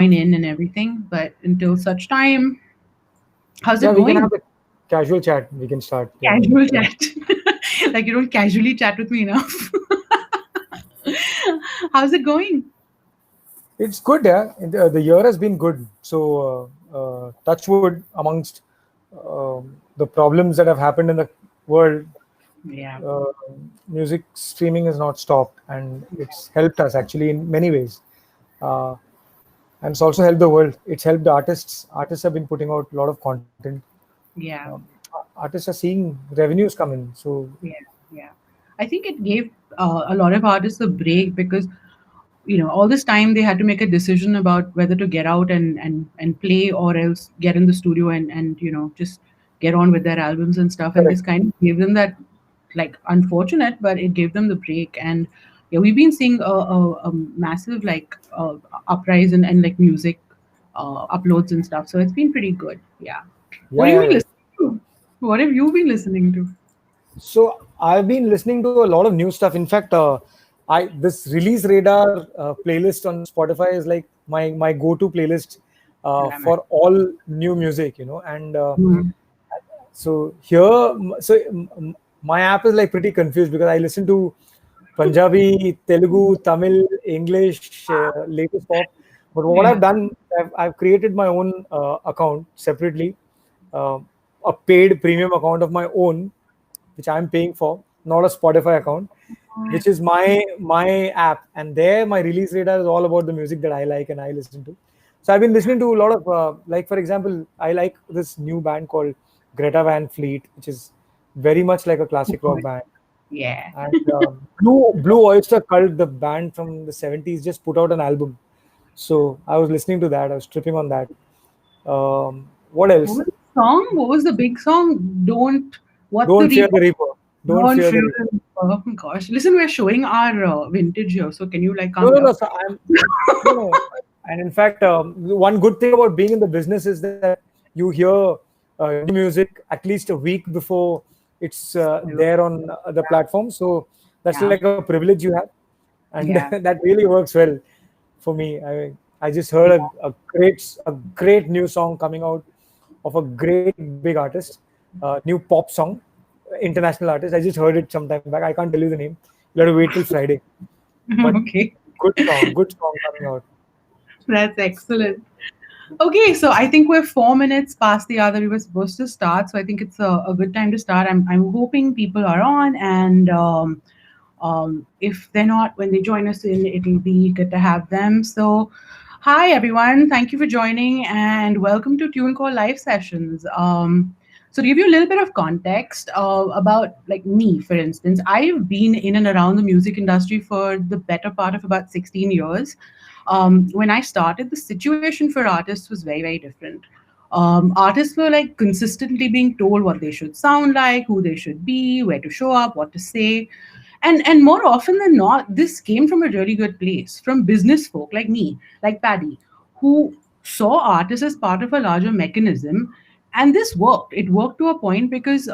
in and everything. But until such time, how's Yeah, it we can have going? a casual chat. We can start. Yeah. Casual chat. Like you don't casually chat with me enough. How's it going? It's good, yeah. The year has been good. So, touch wood amongst the problems that have happened in the world, Yeah. uh, music streaming has not stopped, and it's helped us actually in many ways. Uh, and it's also helped the world. It's helped the artists. Artists have been putting out a lot of content. Um, Yeah. Artists are seeing revenues come in. So, Yeah. Yeah. I think it gave a lot of artists a break because all this time they had to make a decision about whether to get out and play or else get in the studio and just get on with their albums and stuff, and this correct. kind of gave them that, like, unfortunate, but it gave them the break. And yeah, we've been seeing a massive, like, uprise and like music uploads and stuff, so it's been pretty good. Yeah. What Yeah, have you yeah, been yeah. listening to? What have you been listening to? So I've been listening to a lot of new stuff. In fact, I this release radar playlist on Spotify is like my go-to playlist Yeah, man. for all new music. And Mhm. so my app is like pretty confused because I listen to Punjabi, Telugu, Tamil, English, latest pop. But what I've Yeah. done, I've created my own account separately, uh, a paid premium account of my own, which I'm paying for, not a Spotify account, which is my app. And there, my release radar is all about the music that I like and I listen to. So I've been listening to a lot of, like for example, I like this new band called Greta Van Fleet, which is very much like a classic rock band. Yeah. And Blue Oyster Cult, the band from the 70s, just put out an album. So I was listening to that. I was tripping on that. What What else? was the song? What was the big song? Don't. What's the Don't Fear Reaper? the Reaper. Don't Don't Fear the fear Reaper. the Reaper. Oh gosh. Listen, we're showing our vintage here, so can you like No, calm no, no. down? So no, no. And in fact, one good thing about being in the business is that you hear new music at least a week before it's there on the platform. So that's Yeah. like a privilege you have, and Yeah. that really works well for me. I just heard a great new song coming out of a great big artist, new pop song, international artist. I just heard it some time back. I can't tell you the name. You have to wait till Friday. But Okay. good song coming out. That's excellent. Okay, so I think we're 4 minutes past the hour that we were supposed to start. So I think it's a good time to start. I'm hoping people are on, and if they're not, when they join us in, it'll be good to have them. So, hi everyone, thank you for joining, and welcome to TuneCore live sessions. So to give you a little bit of context about, like, me, for instance, I've been in and around the music industry for the better part of about 16 years. When I started, the situation for artists was very, very different. Artists were like consistently being told what they should sound like, who they should be, where to show up, what to say, and more often than not, this came from a really good place, from business folk like me, like Paddy, who saw artists as part of a larger mechanism. And this worked. It worked to a point because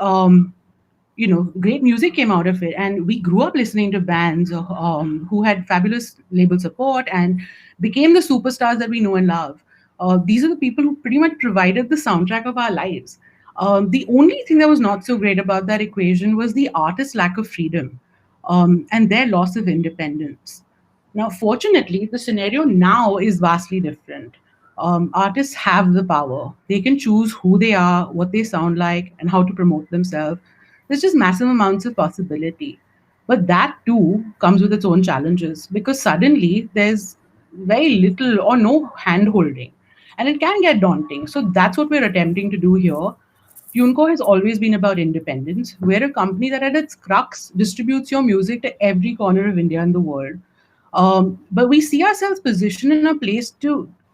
great music came out of it, and we grew up listening to bands who had fabulous label support and became the superstars that we know and love. These are the people who pretty much provided the soundtrack of our lives. The only thing that was not so great about that equation was the artist's lack of freedom, and their loss of independence. Now, fortunately, the scenario now is vastly different. Artists have the power. They can choose who they are, what they sound like, and how to promote themselves. There's just massive amounts of possibility. But that too comes with its own challenges because suddenly there's very little or no hand holding, and it can get daunting. So that's what we're attempting to do here. TuneCore has always been about independence. We're a company that, at its crux, distributes your music to every corner of India and the world. But we see ourselves positioned in a place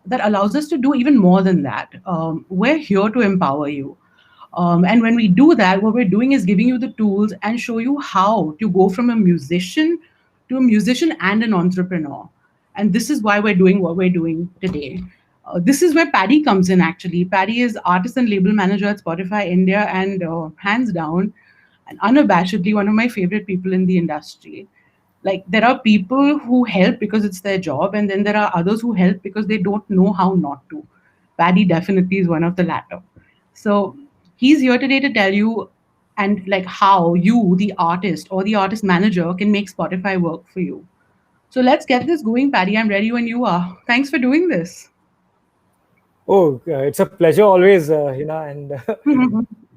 that allows us to do even more than that. We're here to empower you. And when we do that, what we're doing is giving you the tools and show you how to go from a musician to a musician and an entrepreneur. And this is why we're doing what we're doing today. This is where Paddy comes in, actually. Paddy is artist and label manager at Spotify India, and hands down and unabashedly one of my favorite people in the industry. Like there are people who help because it's their job, and then there are others who help because they don't know how not to. Paddy definitely is one of the latter. So he's here today to tell you and like how you, the artist or the artist manager, can make Spotify work for you. So let's get this going, Paddy. I'm ready when you are. Thanks for doing this. Oh, it's a pleasure always, and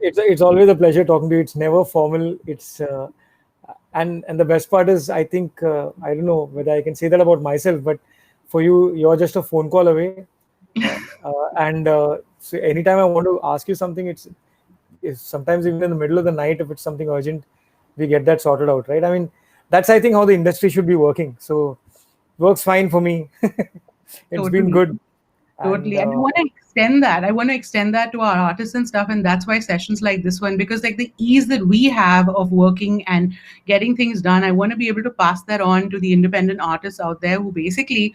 it's always a pleasure talking to you. It's never formal. It's and the best part is, I think I don't know whether I can say that about myself, but for you, you're just a phone call away. And so anytime I want to ask you something, it's sometimes even in the middle of the night, if it's something urgent, we get that sorted out, right? I mean, that's I think how the industry should be working. So works fine for me. It's been Totally. good, and Totally. And I want to extend that. I want to extend that to our artists and stuff. And that's why sessions like this one, because like the ease that we have of working and getting things done, I want to be able to pass that on to the independent artists out there who basically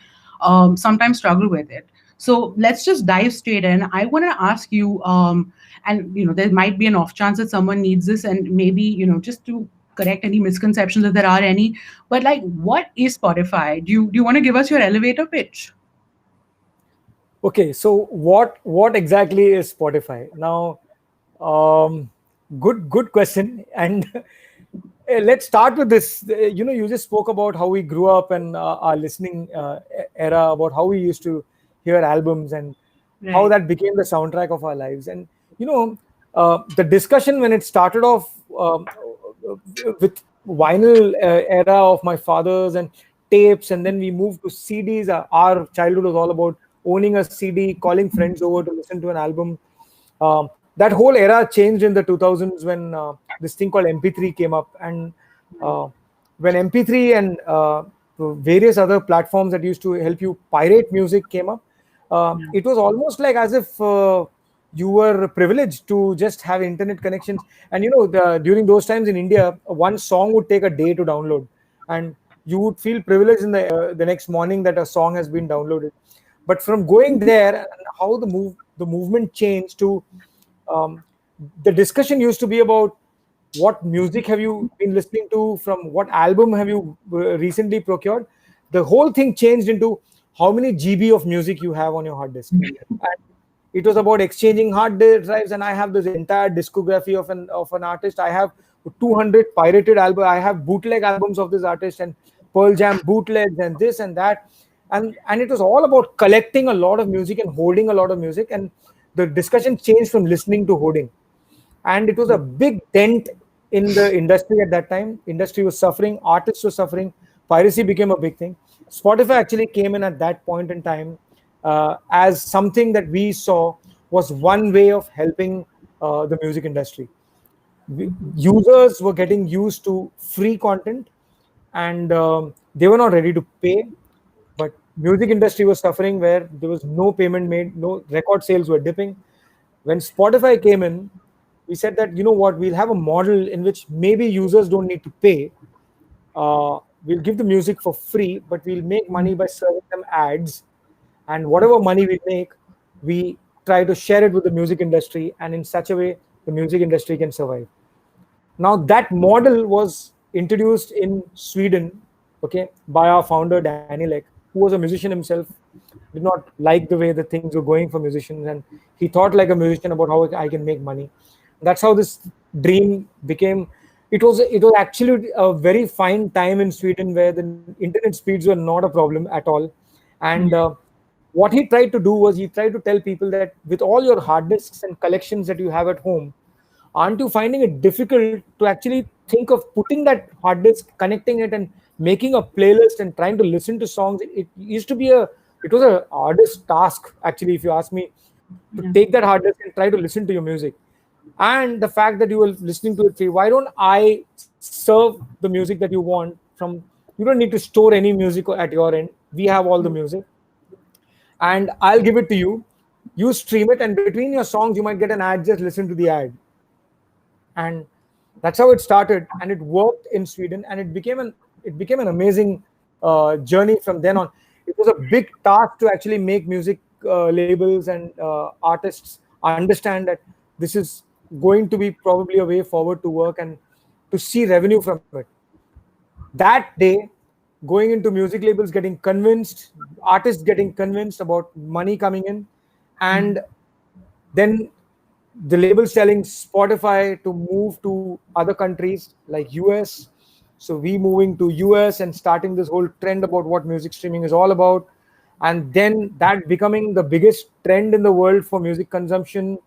sometimes struggle with it. So let's just dive straight in. I want to ask you, and there might be an off chance that someone needs this, and maybe, just to correct any misconceptions if there are any. But like, what is Spotify? Do you want to give us your elevator pitch? okay, so what exactly is Spotify? Now, um, good question. And let's start with this. You just spoke about how we grew up and our listening era, about how we used to hear albums and how Right. that became the soundtrack of our lives. And the discussion when it started off with vinyl era of my father's and tapes, and then we moved to CDs. Our childhood was all about owning a CD, calling friends over to listen to an album. That whole era changed in the 2000s when this thing called MP3 came up, and uh, when MP3 and various other platforms that used to help you pirate music came up, Yeah. it was almost like as if you were privileged to just have internet connections. And during those times in India, one song would take a day to download, and you would feel privileged in the next morning that a song has been downloaded. But from going there, and how the movement changed to, um, the discussion used to be about what music have you been listening to, from what album have you recently procured. The whole thing changed into how many GB of music you have on your hard disk. And it was about exchanging hard disk drives, and I have this entire discography of an artist. I have 200 pirated albums. I have bootleg albums of this artist, and Pearl Jam bootlegs, and this and that. And it was all about collecting a lot of music and holding a lot of music. And the discussion changed from listening to holding, and it was a big dent in the industry at that time. Industry was suffering, artists were suffering, piracy became a big thing. Spotify actually came in at that point in time, as something that we saw was one way of helping the music industry. Users were getting used to free content, and they were not ready to pay. But music industry was suffering, where there was no payment made, no record sales were dipping. When Spotify came in, we said that, you know what, we'll have a model in which maybe users don't need to pay. We'll give the music for free, but we'll make money by serving them ads. And whatever money we make, we try to share it with the music industry, and in such a way, the music industry can survive. Now, that model was introduced in Sweden, okay, by our founder Danny Lek, who was a musician himself, did not like the way the things were going for musicians, and he thought like a musician about how I can make money. That's how this dream became. It was actually a very fine time in Sweden, where the internet speeds were not a problem at all. And what he tried to do was, he tried to tell people that with all your hard disks and collections that you have at home, aren't you finding it difficult to actually think of putting that hard disk, connecting it, and making a playlist and trying to listen to songs? It used to be it was a hardest task, actually, if you ask me, to Yeah. take that hard disk and try to listen to your music. And the fact that you were listening to it free, why don't I serve the music that you want from? You don't need to store any music at your end. We have all the music, and I'll give it to you. You stream it, and between your songs, you might get an ad. Just listen to the ad. And that's how it started, and it worked in Sweden, and it became an amazing journey from then on. It was a big task to actually make music labels and artists understand that this is going to be probably a way forward to work and to see revenue from it. That day, going into music labels, getting convinced, artists getting convinced about money coming in, and then the labels telling Spotify to move to other countries like US. So we moving to US and starting this whole trend about what music streaming is all about, and then that becoming the biggest trend in the world for music consumption.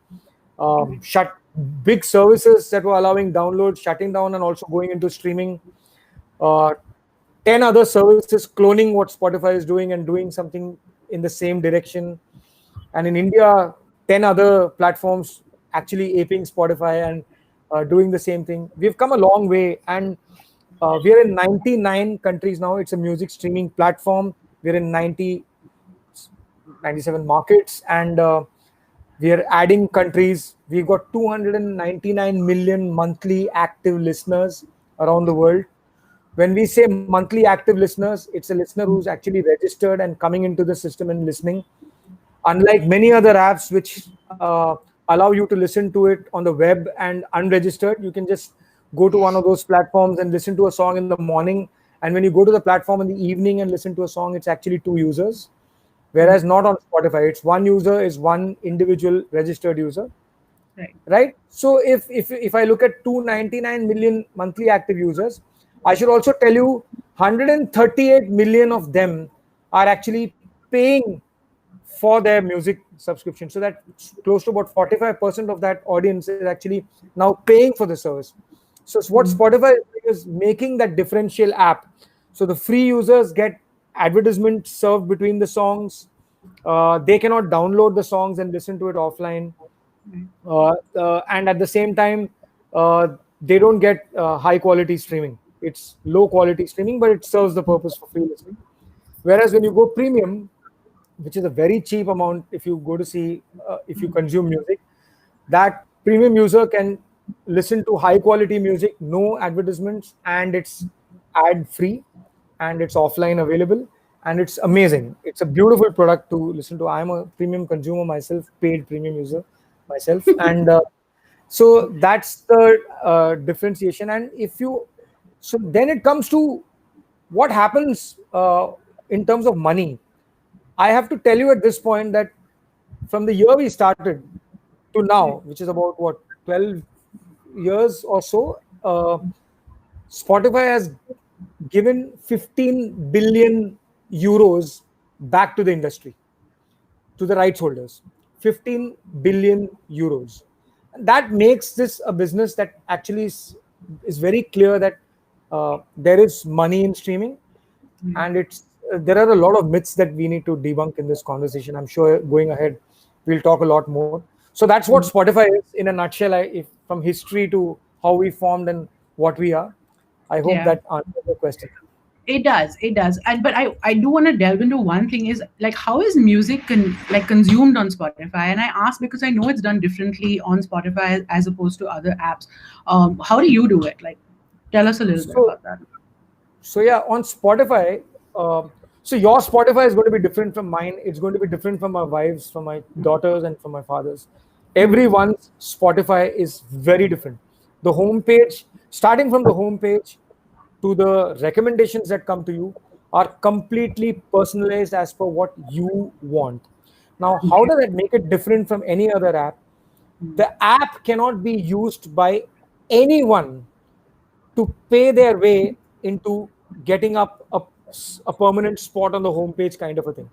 Shut big services that were allowing downloads shutting down and also going into streaming. Uh, 10 other services cloning what Spotify is doing and doing something in the same direction. And in India, 10 other platforms actually aping Spotify and doing the same thing. We've come a long way, and we are in 99 countries now. It's a music streaming platform. We're in 97 markets, and we are adding countries. We've got 299 million monthly active listeners around the world. When we say monthly active listeners, it's a listener who's actually registered and coming into the system and listening. Unlike many other apps which allow you to listen to it on the web and unregistered, you can just go to one of those platforms and listen to a song in the morning. And when you go to the platform in the evening and listen to a song, it's actually two users. Whereas not on Spotify, it's one user is one individual registered user, Right. right? So if I look at 299 million monthly active users, I should also tell you 138 million of them are actually paying for their music subscription. So that close to about 45% of that audience is actually now paying for the service. So what Spotify is doing is making that differential app. So the free users get advertisements served between the songs. They cannot download the songs and listen to it offline. And at the same time, they don't get high quality streaming. It's low quality streaming, but it serves the purpose for free listening. Whereas when you go premium, which is a very cheap amount if you go to see if you consume music, that premium user can listen to high quality music, no advertisements, and it's ad free, and it's offline available, and it's amazing. It's a beautiful product to listen to. I'm a premium consumer myself, paid premium user myself, and so that's the differentiation. And if you so then it comes to what happens in terms of money. I have to tell you at this point that from the year we started to now, which is about what, 12 years or so, Spotify has given 15 billion euros back to the industry, to the rights holders. 15 billion euros. That makes this a business that actually is very clear that there is money in streaming, and it's there are a lot of myths that we need to debunk in this conversation. I'm sure going ahead we'll talk a lot more. So that's what Spotify is in a nutshell. If from history to how we formed and what we are. I hope Yeah. that answers the question. It does, it does. And but I do want to delve into one thing is like how is music like consumed on Spotify? And I ask because I know it's done differently on Spotify as opposed to other apps. How do you do it? Like, tell us a little bit So about that. So yeah, on Spotify, so your Spotify is going to be different from mine. It's going to be different from my wife's, from my daughters, and from my father's. Everyone's Spotify is very different. The homepage, starting from the homepage to the recommendations that come to you, are completely personalized as per what you want. Now, how Okay. does that make it different from any other app? The app cannot be used by anyone to pay their way into getting up a permanent spot on the homepage, kind of a thing.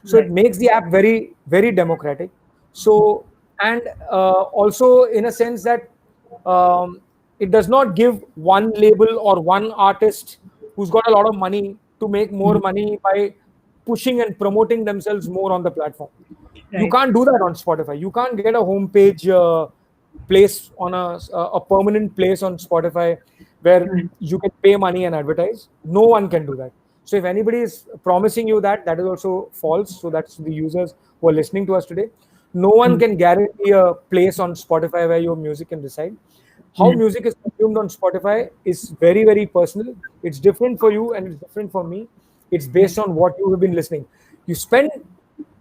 So it Right. makes the app very, very democratic. So, and also in a sense that it does not give one label or one artist who's got a lot of money to make more money by pushing and promoting themselves more on the platform. You Right. can't do that on Spotify. You can't get a homepage place on a permanent place on Spotify where Right. you can pay money and advertise. No one can do that. So if anybody is promising you that, that is also false. So that's the users who are listening to us today. No one can guarantee a place on Spotify where your music can reside. How Mm. music is consumed on Spotify is very, very personal. It's different for you and it's different for me. It's based on what you have been listening. You spend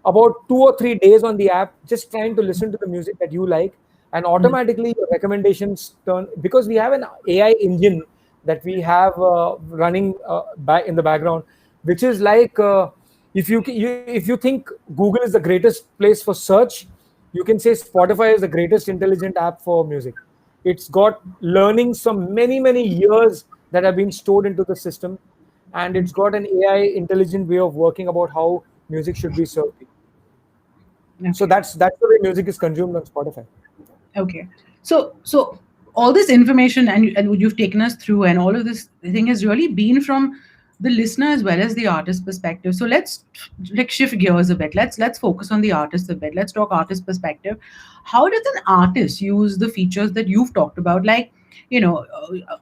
about 2 or 3 days on the app just trying to listen to the music that you like, and automatically your recommendations turn, because we have an AI engine that we have running back in the background, which is like if you think Google is the greatest place for search, you can say Spotify is the greatest intelligent app for music. It's got learnings from many years that have been stored into the system, and it's got an AI intelligent way of working about how music should be served. So Okay. that's the way music is consumed on Spotify. Okay. So all this information and you've taken us through, and all of this thing has really been from the listener as well as the artist perspective. So let's like shift gears a bit. Let's focus on the artist a bit. Let's talk artist perspective. How does an artist use the features that you've talked about? Like,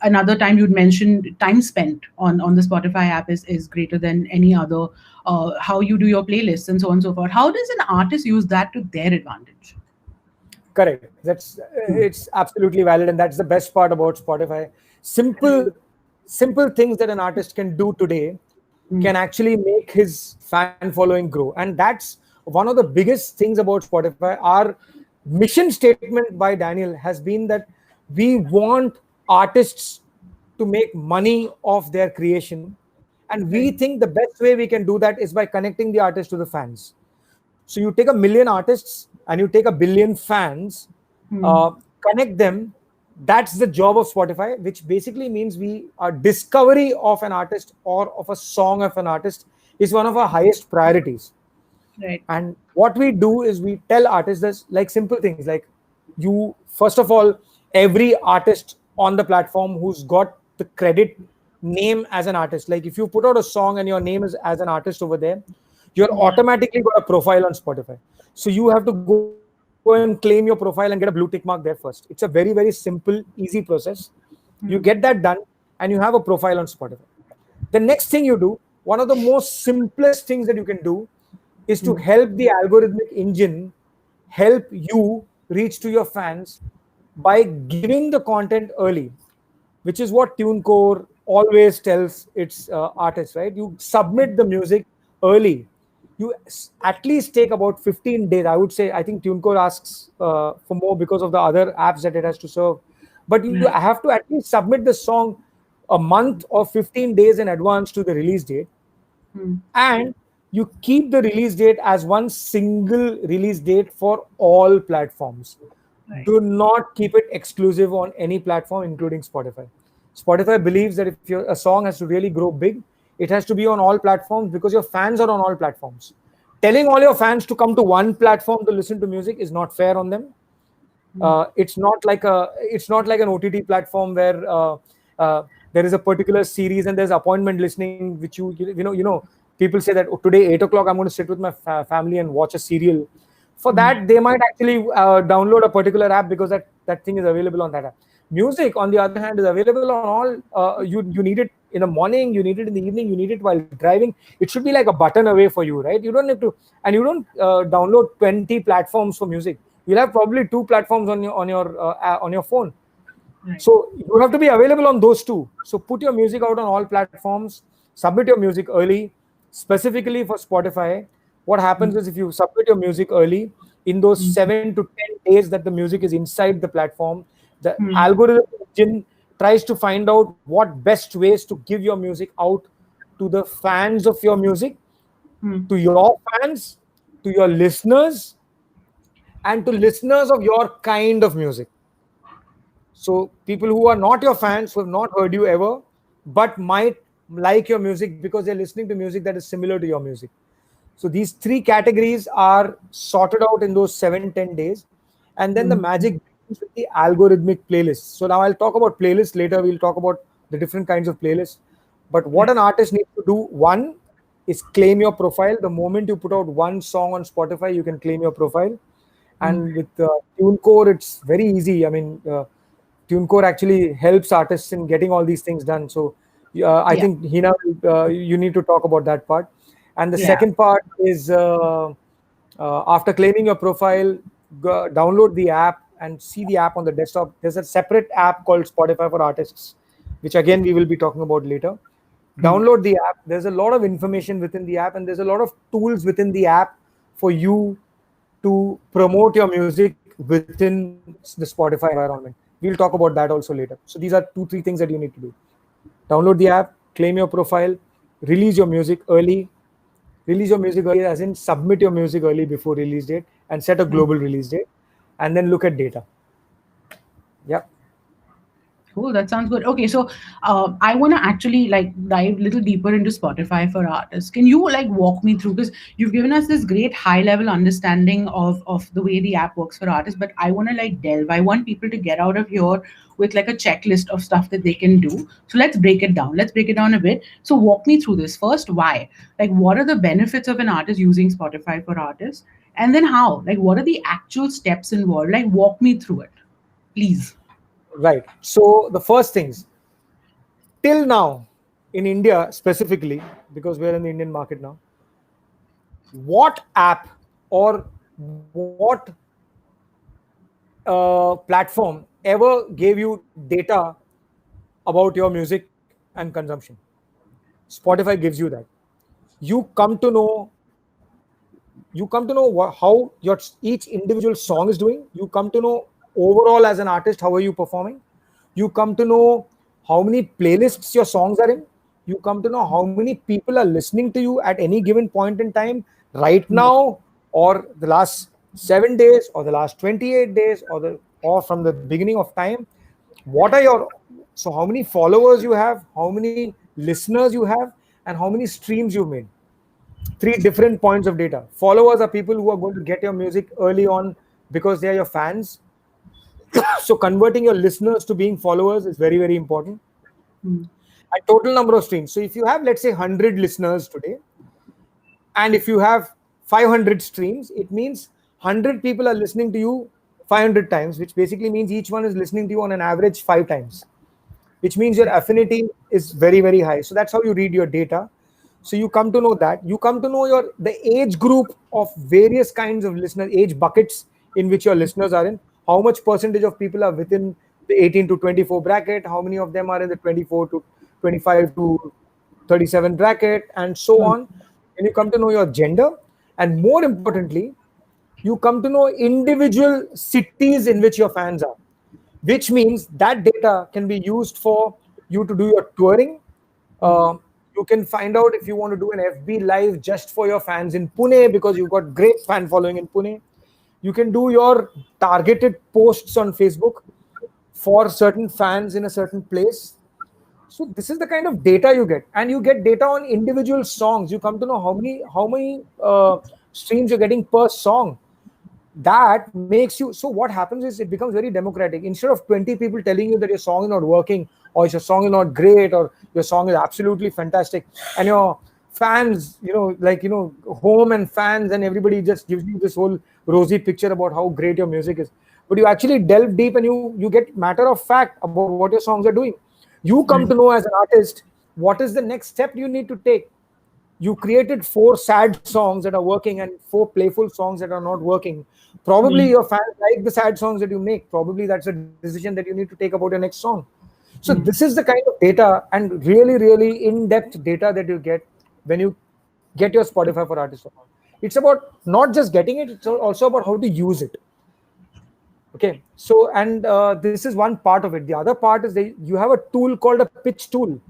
another time you'd mentioned time spent on the Spotify app is greater than any other. How you do your playlists and so on and so forth. How does an artist use that to their advantage? Correct. That's it's absolutely valid, and that's the best part about Spotify. Simple things that an artist can do today Hmm. can actually make his fan following grow, and that's one of the biggest things about Spotify. Our mission statement by Daniel has been that we want artists to make money off their creation, and we Right. think the best way we can do that is by connecting the artist to the fans. So you take a million artists and you take a billion fans, Hmm. uh, connect them. That's the job of Spotify, which basically means we our discovery of an artist or of a song of an artist is one of our highest priorities. Right. And what we do is we tell artists this, like simple things like, you first of all, every artist on the platform who's got the credit name as an artist, like if you put out a song and your name is as an artist over there, you're automatically got a profile on Spotify. So you have to go and claim your profile and get a blue tick mark there first. It's a very simple, easy process. You get that done and you have a profile on Spotify. The next thing you do, one of the most simplest things that you can do, is to help the algorithmic engine help you reach to your fans by giving the content early, which is what TuneCore always tells its artists, right? You submit the music early. At least take about 15 days. I would say, I think TuneCore asks for more because of the other apps that it has to serve. But you Right. have to at least submit the song a month or 15 days in advance to the release date, Hmm. and you keep the release date as one single release date for all platforms. Right. Do not keep it exclusive on any platform, including Spotify. Spotify believes that if a song has to really grow big, it has to be on all platforms because your fans are on all platforms. Telling all your fans to come to one platform to listen to music is not fair on them. It's not like an OTT platform where there is a particular series and there's appointment listening, which people say that, "Oh, today 8 o'clock I'm going to sit with my family and watch a serial." For that, they might actually download a particular app because that thing is available on that app. Music, on the other hand, is available on all. You need it in the morning, you need it in the evening, you need it while driving. It should be like a button away for you, right? You don't have to, and you don't download 20 platforms for music. You'll have probably two platforms on your phone. Right. So you have to be available on those two. So put your music out on all platforms, submit your music early, specifically for Spotify. What happens is if you submit your music early, in those 7 to 10 days that the music is inside the platform, the Hmm. algorithm engine tries to find out what best ways to give your music out to the fans of your music, Hmm. to your fans, to your listeners, and to listeners of your kind of music. So people who are not your fans, who have not heard you ever, but might like your music because they're listening to music that is similar to your music. So these three categories are sorted out in those 7-10 days. And then the magic begins with the algorithmic playlists. So now I'll talk about playlists later. We'll talk about the different kinds of playlists. But what Right. an artist needs to do, one, is claim your profile. The moment you put out one song on Spotify, you can claim your profile. Hmm. And with TuneCore, it's very easy. I mean, TuneCore actually helps artists in getting all these things done. So I Yeah. think Hina, you need to talk about that part. And the Yeah. second part is after claiming your profile, download the app and see the app on the desktop. There's a separate app called Spotify for Artists, which again we will be talking about later. Hmm. Download the app. There's a lot of information within the app, and there's a lot of tools within the app for you to promote your music within the Spotify environment. We'll talk about that also later. So these are 2-3 things that you need to do. Download the app, claim your profile, release your music early. Release your music early, as in submit your music early before release date, and set a global release date, and then look at data. Yeah. Cool, that sounds good. Okay, so I want to actually like dive a little deeper into Spotify for artists. Can you like walk me through, because you've given us this great high level understanding of the way the app works for artists, but I want to like delve. I want people to get out of here with like a checklist of stuff that they can do. So let's break it down. Let's break it down a bit. So walk me through this. First, why? Like, what are the benefits of an artist using Spotify for artists? And then how? Like, what are the actual steps involved? Like, walk me through it, please. Right. So the first things, till now, in India specifically, because we're in the Indian market now, what app or what platform ever gave you data about your music and consumption? Spotify gives you that. You come to know how your each individual song is doing. You come to know overall as an artist how are you performing. You come to know how many playlists your songs are in. You come to know how many people are listening to you at any given point in time, right now, or the last 7 days, or the last 28 days, or from the beginning of time. What are your So how many followers you have, how many listeners you have, and how many streams you've made. Three different points of data. Followers are people who are going to get your music early on because they are your fans. So converting your listeners to being followers is very, very important. Mm, And total number of streams. So if you have, let's say, 100 listeners today, and if you have 500 streams, it means 100 people are listening to you 500 times, which basically means each one is listening to you on an average 5 times, which means your affinity is very, very high. So that's how you read your data. So you come to know that. You come to know the age group of various kinds of listeners, age buckets in which your listeners are in. How much percentage of people are within the 18 to 24 bracket? How many of them are in the 24 to 25 to 37 bracket, and so mm, on. And you come to know your gender, and more importantly, you come to know individual cities in which your fans are, which means that data can be used for you to do your touring. mm, Uh, you can find out if you want to do an FB live just for your fans in Pune because you've got great fan following in Pune. You can do your targeted posts on Facebook for certain fans in a certain place. So this is the kind of data you get, and you get data on individual songs. You come to know how many streams you're getting per song. That makes you, so what happens is it becomes very democratic. Instead of 20 people telling you that your song is not working, or your song is not great, or your song is absolutely fantastic, and your fans, home and fans and everybody just gives you this whole rosy picture about how great your music is, but you actually delve deep and you get matter of fact about what your songs are doing. You come to mm, know as an artist what is the next step you need to take. You created 4 sad songs that are working and 4 playful songs that are not working. Probably mm, your fans like the sad songs that you make. Probably that's a decision that you need to take about your next song. So this mm, is the kind of data and really, really in-depth data that you get when you get your Spotify for Artists account. It's about not just getting it; it's also about how to use it. Okay, so and this is one part of it. The other part is that you have a tool called a pitch tool.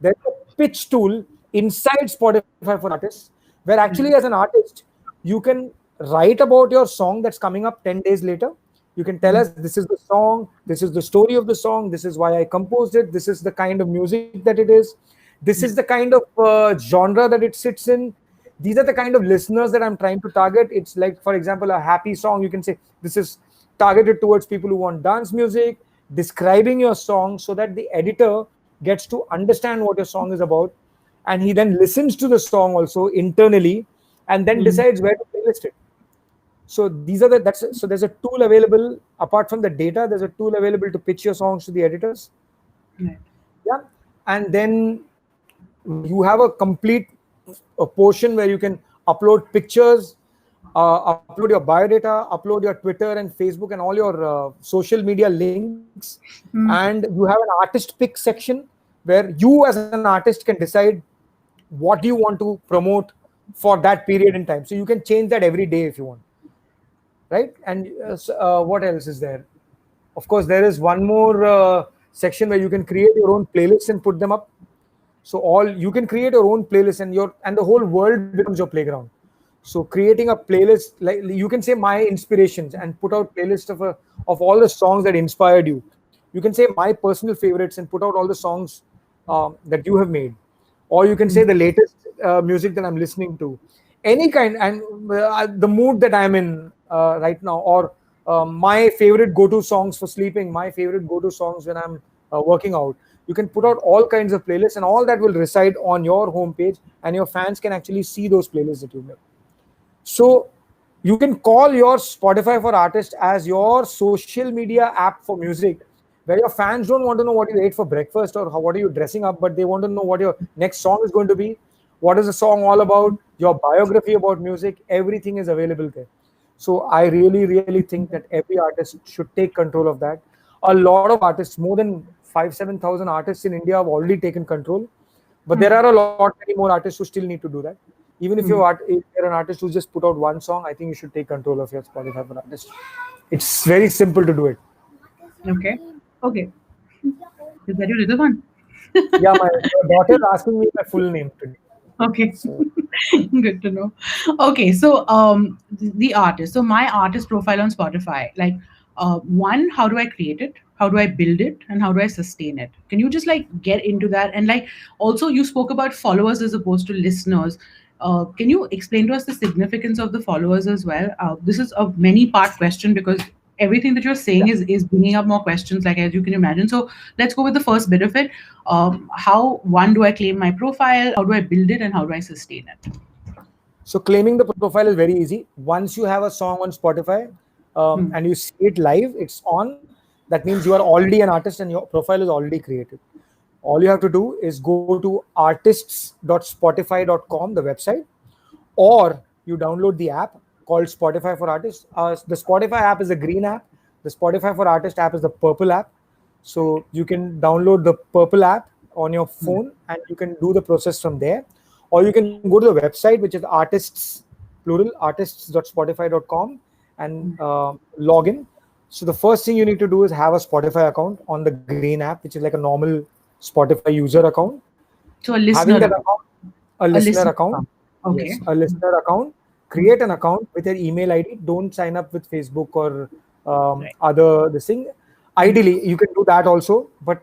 There's a pitch tool inside Spotify for artists, where actually as an artist, you can write about your song that's coming up 10 days later. You can tell mm, us this is the song, this is the story of the song, this is why I composed it, this is the kind of music that it is, this is the kind of genre that it sits in. These are the kind of listeners that I'm trying to target. It's like, for example, a happy song. You can say this is targeted towards people who want dance music, describing your song so that the editor gets to understand what your song is about, and he then listens to the song also internally, and then mm. decides where to playlist it. So these are the that's so there's a tool available. Apart from the data, there's a tool available to pitch your songs to the editors. Right. Yeah, and then you have a complete a portion where you can upload pictures, upload your biodata, upload your Twitter and Facebook and all your social media links, and Mm, you have an artist pick section where you as an artist can decide what do you want to promote for that period in time. So you can change that every day if you want, right? And what else is there? Of course, there is one more section where you can create your own playlists and put them up. So all you can create your own playlist, and the whole world becomes your playground. So creating a playlist, like you can say my inspirations and put out playlist of all the songs that inspired you. You can say my personal favorites and put out all the songs that you have made, or you can say the latest music that I'm listening to, any kind, and the mood that I'm in right now, or my favorite go-to songs for sleeping, my favorite go-to songs when I'm working out. You can put out all kinds of playlists, and all that will reside on your homepage, and your fans can actually see those playlists that you make. So you can call your Spotify for Artists as your social media app for music, where your fans don't want to know what you ate for breakfast or what are you dressing up, but they want to know what your next song is going to be, what is the song all about, your biography about music, everything is available there. So I really, really think that every artist should take control of that. A lot of artists, more than 5,000-7,000 artists in India have already taken control, but there are a lot many more artists who still need to do that. Even if you're an artist who's just put out one song, I think you should take control of your Spotify for Artists. It's very simple to do it. Okay. Okay. Is that your little one? Yeah, my daughter is asking me my full name today. Okay. So Good to know. Okay, so the artist. So my artist profile on Spotify, like one, how do I create it? How do I build it? And how do I sustain it? Can you just like get into that? And like also you spoke about followers as opposed to listeners. Can you explain to us the significance of the followers as well? This is a many part question because everything that you're saying yeah. is bringing up more questions, like as you can imagine. So let's go with the first bit of it. How one do I claim my profile? How do I build it? And how do I sustain it? So claiming the profile is very easy. Once you have a song on Spotify Hmm. and you see it live, it's on. That means you are already an artist and your profile is already created. All you have to do is go to artists.spotify.com, the website, or you download the app called Spotify for Artists. The Spotify app is the green app. The Spotify for Artist app is the purple app. So you can download the purple app on your Hmm. phone and you can do the process from there. Or you can go to the website, which is artists, plural, artists.spotify.com, and log in. So the first thing you need to do is have a Spotify account on the green app, which is like a normal Spotify user account. So a Having listener that account. account, a A listener listener account, account. yes, Okay. a listener account. Hmm. Create an account with your email ID. Don't sign up with Facebook or Right. other this thing. Hmm. Ideally, you can do that also, but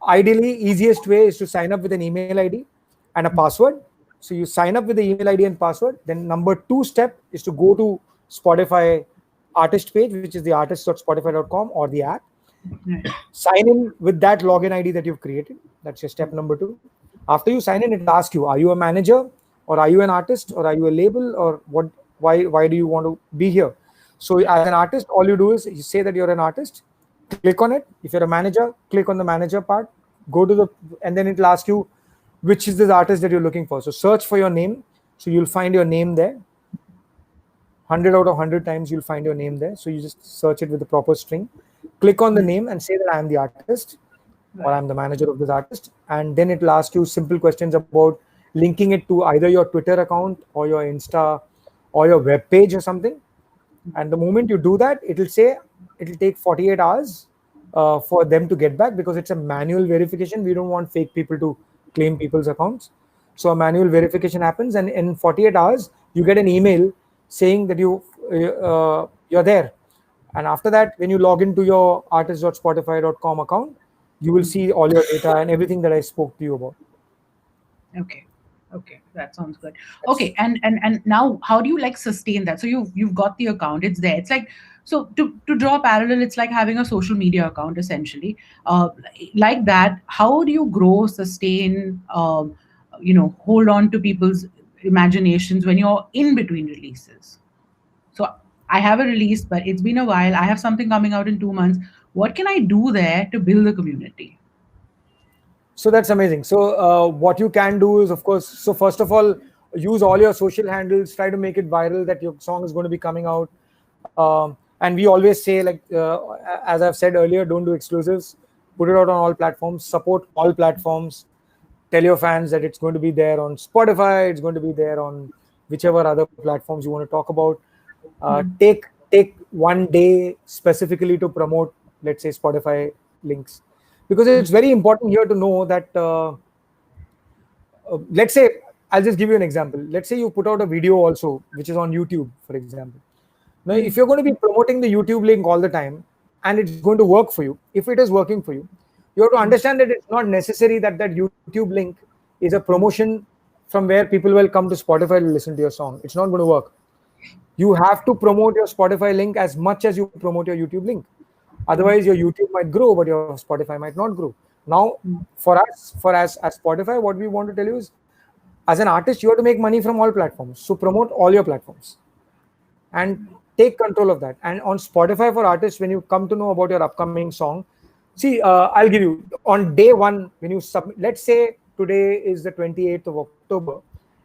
ideally, easiest way is to sign up with an email ID and a password. So you sign up with the email ID and password. Then number two step is to go to Spotify artist page, which is the artist.spotify.com or the app. Right. Sign in with that login ID that you've created. That's your step number two. After you sign in, it'll ask you, are you a manager or are you an artist or are you a label or what? Why do you want to be here? So as an artist, all you do is you say that you're an artist, click on it. If you're a manager, click on the manager part, go to the, and then it'll ask you which is this artist that you're looking for. So search for your name. So you'll find your name there. 100 out of 100 times you'll find your name there. So you just search it with the proper string, click on the Hmm. name and say that I am the artist or I'm Right. the manager of this artist. And then it'll ask you simple questions about linking it to either your Twitter account or your Insta or your web page or something. And the moment you do that, it'll say it'll take 48 hours for them to get back because it's a manual verification. We don't want fake people to claim people's accounts. So a manual verification happens, and in 48 hours, you get an email saying that you're there. And after that, when you log into your artist.spotify.com account, you will see all your data and everything that I spoke to you about. Okay. Okay, that sounds good. That's Okay, and now how do you like sustain that? So you've got the account, it's there. It's like, so to draw a parallel, it's like having a social media account essentially. Uh, like that, how do you grow, sustain, hold on to people's imaginations when you're in between releases? So I have a release, but it's been a while. I have something coming out in 2 months. What can I do there to build a community? So that's amazing. So what you can do is, of course, so first of all, use all your social handles. Try to make it viral that your song is going to be coming out. And we always say, like as I've said earlier, don't do exclusives. Put it out on all platforms. Support all platforms. Tell your fans that it's going to be there on Spotify. It's going to be there on whichever other platforms you want to talk about. Hmm. Take one day specifically to promote, let's say, Spotify links. because it's very important here to know that let's say, I'll just give you an example. Let's say you put out a video also which is on YouTube, for example. Now if you're going to be promoting the YouTube link all the time and it's going to work for you, if it is working for you, you have to understand that it's not necessary that that YouTube link is a promotion from where people will come to Spotify to listen to your song. It's not going to work. You have to promote your Spotify link as much as you promote your YouTube link. Otherwise, your YouTube might grow, but your Spotify might not grow. Now, for us, for as Spotify, what we want to tell you is, as an artist, you have to make money from all platforms. So promote all your platforms and take control of that. And on Spotify for artists, when you come to know about your upcoming song, see, I'll give you on day one when you submit. Let's say today is the 28th of October,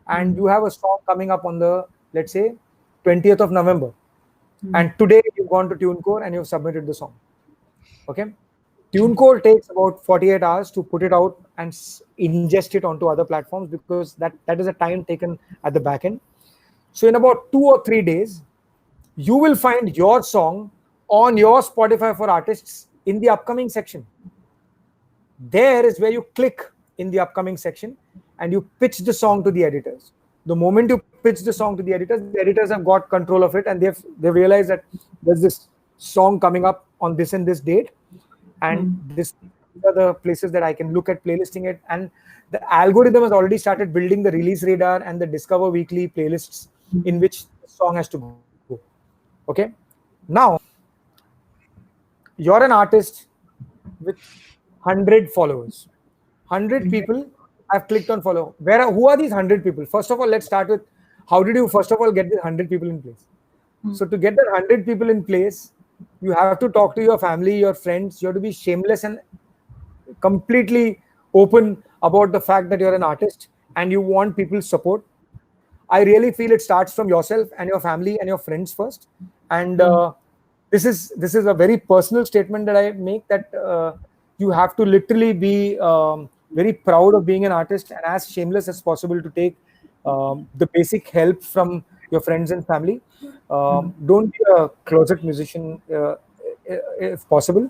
and you have a song coming up on the, let's say, 20th of November, and today you've gone to TuneCore and you've submitted the song. Okay, TuneCore takes about 48 hours to put it out and ingest it onto other platforms, because that is a time taken at the back end. So in about 2 or 3 days, you will find your song on your Spotify for artists in the upcoming section. There is where you click in the upcoming section and you pitch the song to the editors. The moment you pitch the song to the editors have got control of it, and they've realized that there's this song coming up on this and this date, and these are the places that I can look at playlisting it. And the algorithm has already started building the release radar and the Discover Weekly playlists in which the song has to go. Okay, now you're an artist with 100 followers. 100 people have clicked on follow. Who are these 100 people? First of all, let's start with, how did you first of all get these 100 people in place? So to get that 100 people in place, you have to talk to your family, your friends. You have to be shameless and completely open about the fact that you're an artist and you want people's support. I really feel it starts from yourself and your family and your friends first. And this is a very personal statement that I make, that you have to literally be very proud of being an artist and as shameless as possible to take the basic help from your friends and family. Don't be a closet musician if possible.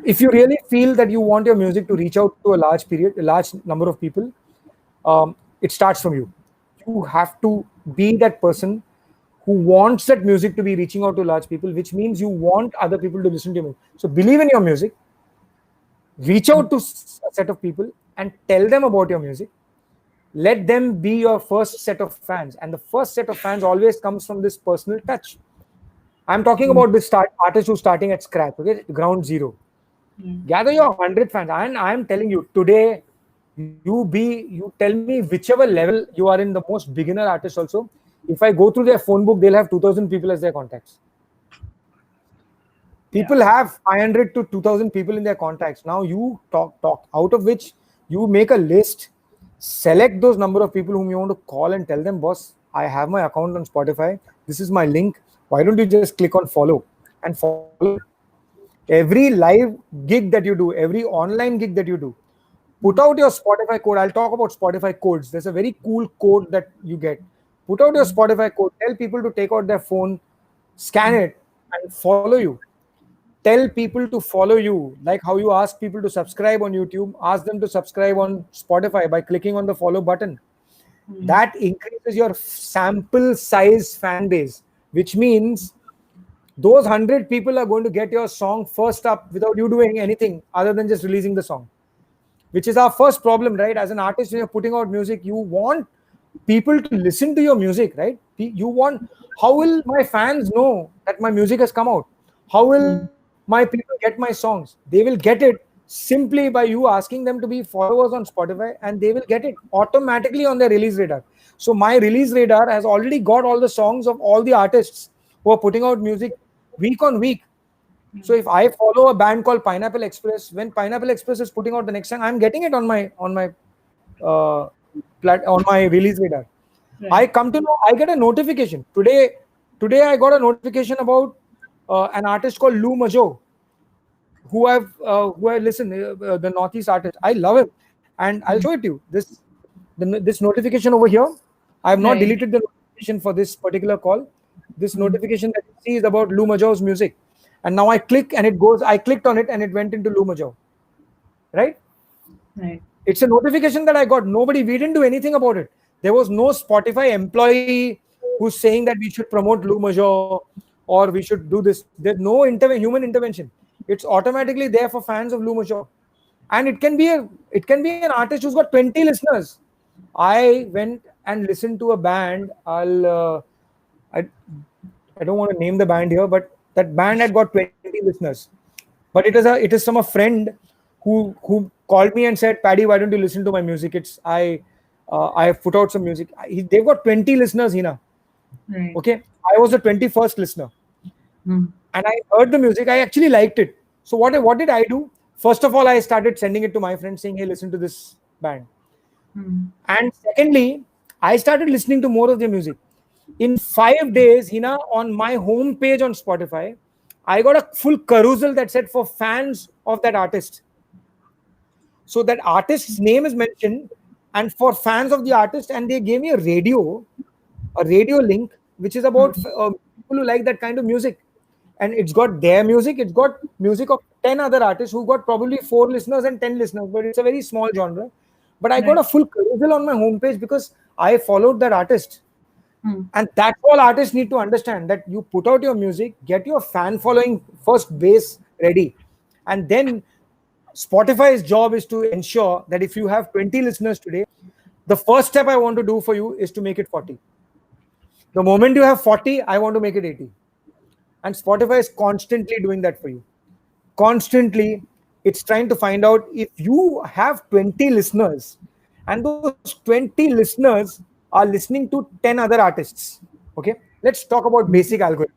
If you really feel that you want your music to reach out to a large number of people, it starts from you. You have to be that person who wants that music to be reaching out to large people, which means you want other people to listen to your music. So believe in your music, reach out to a set of people and tell them about your music. Let them be your first set of fans. And the first set of fans always comes from this personal touch. I'm talking about this artist who's starting at scratch, okay, ground zero. Gather your 100 fans. And I'm telling you, today, you tell me whichever level you are in, the most beginner artist also. If I go through their phone book, they'll have 2,000 people as their contacts. People have 500 to 2,000 people in their contacts. Now you talk, out of which you make a list, select those number of people whom you want to call and tell them, boss, I have my account on Spotify. This is my link. Why don't you just click on follow and follow me? Every live gig that you do, every online gig that you do, put out your Spotify code. I'll talk about Spotify codes. There's a very cool code that you get. Put out your Spotify code. Tell people to take out their phone, scan it, and follow you. Tell people to follow you. Like how you ask people to subscribe on YouTube, ask them to subscribe on Spotify by clicking on the follow button. That increases your sample size fan base, which means those 100 people are going to get your song first up without you doing anything other than just releasing the song, which is our first problem, right? As an artist, when you're putting out music, you want people to listen to your music, right? You want, how will my fans know that my music has come out? How will my people get my songs? They will get it simply by you asking them to be followers on Spotify, and they will get it automatically on their release radar. So my release radar has already got all the songs of all the artists who are putting out music week on week. So if I follow a band called Pineapple Express, when Pineapple Express is putting out the next song, I'm getting it on my release radar. Right. I come to know, I get a notification today. I got a notification about an artist called Lou Majo, who I listen, the Northeast artist. I love him, and I'll show it to you. This notification over here. I have not deleted the notification for this particular call. This notification that you see is about Lou Majo's music. And now I click and it goes, I clicked on it and it went into Lou Majo. right? Right. It's a notification that I got. We didn't do anything about it. There was no Spotify employee who's saying that we should promote Lou Major or we should do this. There's no human intervention. It's automatically there for fans of Lou Major. And it can be an artist who's got 20 listeners. I went and listened to a band. I I don't want to name the band here, but that band had got 20 listeners. But it is from a friend who called me and said, Paddy, why don't you listen to my music? I have put out some music. They've got 20 listeners, Hina. Right. Okay. I was the 21st listener. Hmm. And I heard the music. I actually liked it. So what did I do? First of all, I started sending it to my friends saying, hey, listen to this band. Hmm. And secondly, I started listening to more of their music. In 5 days, Hina, on my homepage on Spotify, I got a full carousel that said for fans of that artist. So that artist's name is mentioned, and for fans of the artist, and they gave me a radio link, which is about Hmm. people who like that kind of music. And it's got their music, it's got music of 10 other artists who got probably 4 listeners and 10 listeners, but it's a very small genre. But I got a Right. full carousel on my homepage because I followed that artist. Hmm. And that's all artists need to understand, that you put out your music, get your fan following first base ready. And then Spotify's job is to ensure that if you have 20 listeners today, the first step I want to do for you is to make it 40. The moment you have 40, I want to make it 80. And Spotify is constantly doing that for you. Constantly, it's trying to find out if you have 20 listeners and those 20 listeners are listening to 10 other artists. Okay, let's talk about basic algorithm.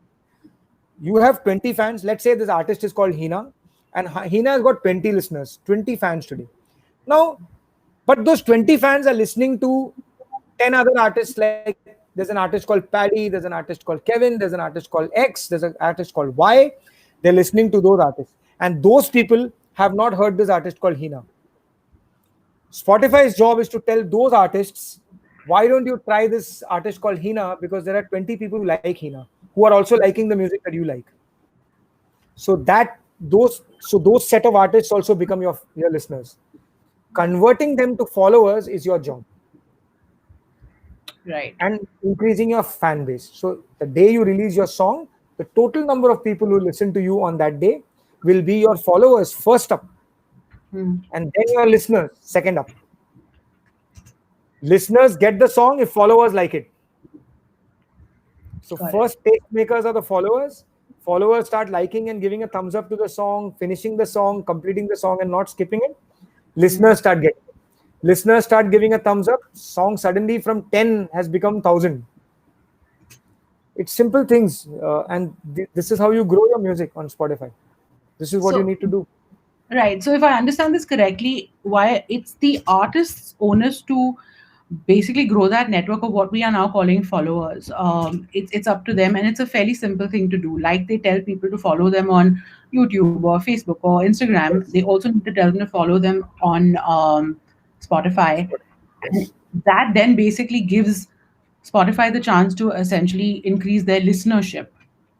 You have 20 fans. Let's say this artist is called Hina, and Hina has got 20 listeners, 20 fans today. Now, but those 20 fans are listening to 10 other artists. Like there's an artist called Paddy, there's an artist called Kevin, there's an artist called X, there's an artist called Y. They're listening to those artists. And those people have not heard this artist called Hina. Spotify's job is to tell those artists, why don't you try this artist called Hina? Because there are 20 people who like Hina, who are also liking the music that you like. So those set of artists also become your listeners. Converting them to followers is your job, Right. and increasing your fan base. So the day you release your song, the total number of people who listen to you on that day will be your followers first up, Hmm. and then your listeners second up. Listeners get the song if followers like it. So Got it. first tastemakers are the followers. Followers start liking and giving a thumbs up to the song, finishing the song, completing the song, and not skipping it. Hmm. Listeners start getting it. Listeners start giving a thumbs up. Song suddenly from 10 has become 1,000. It's simple things, and this is how you grow your music on Spotify. This is what you So, need to do. right. So, if I understand this correctly, why it's the artist's onus to basically grow that network of what we are now calling followers. It's up to them, and it's a fairly simple thing to do. Like they tell people to follow them on YouTube or Facebook or Instagram, they Yes. also need to tell them to follow them on Spotify. And Yes. that then basically gives Spotify the chance to essentially increase their listenership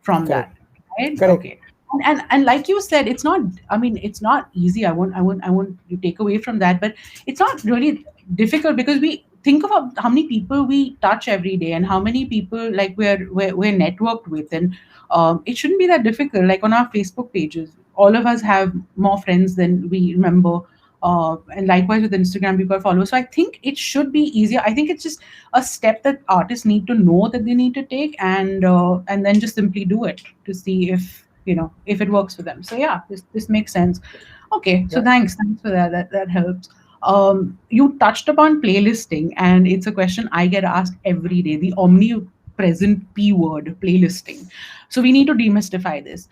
from Correct. that. Right? Correct. Okay. And like you said, it's not, I mean, it's not easy. I won't you take away from that, but it's not really difficult because we think about how many people we touch every day and how many people like we're networked with, and it shouldn't be that difficult. Like on our Facebook pages, all of us have more friends than we remember, and likewise with Instagram, we've got followers. So I think it should be easier. I think it's just a step that artists need to know that they need to take, and then just simply do it to see if if it works for them. So yeah, this makes sense. Okay, so Yeah. thanks for that. That helps. You touched upon playlisting, and it's a question I get asked every day. The omnipresent P word, playlisting. So we need to demystify this.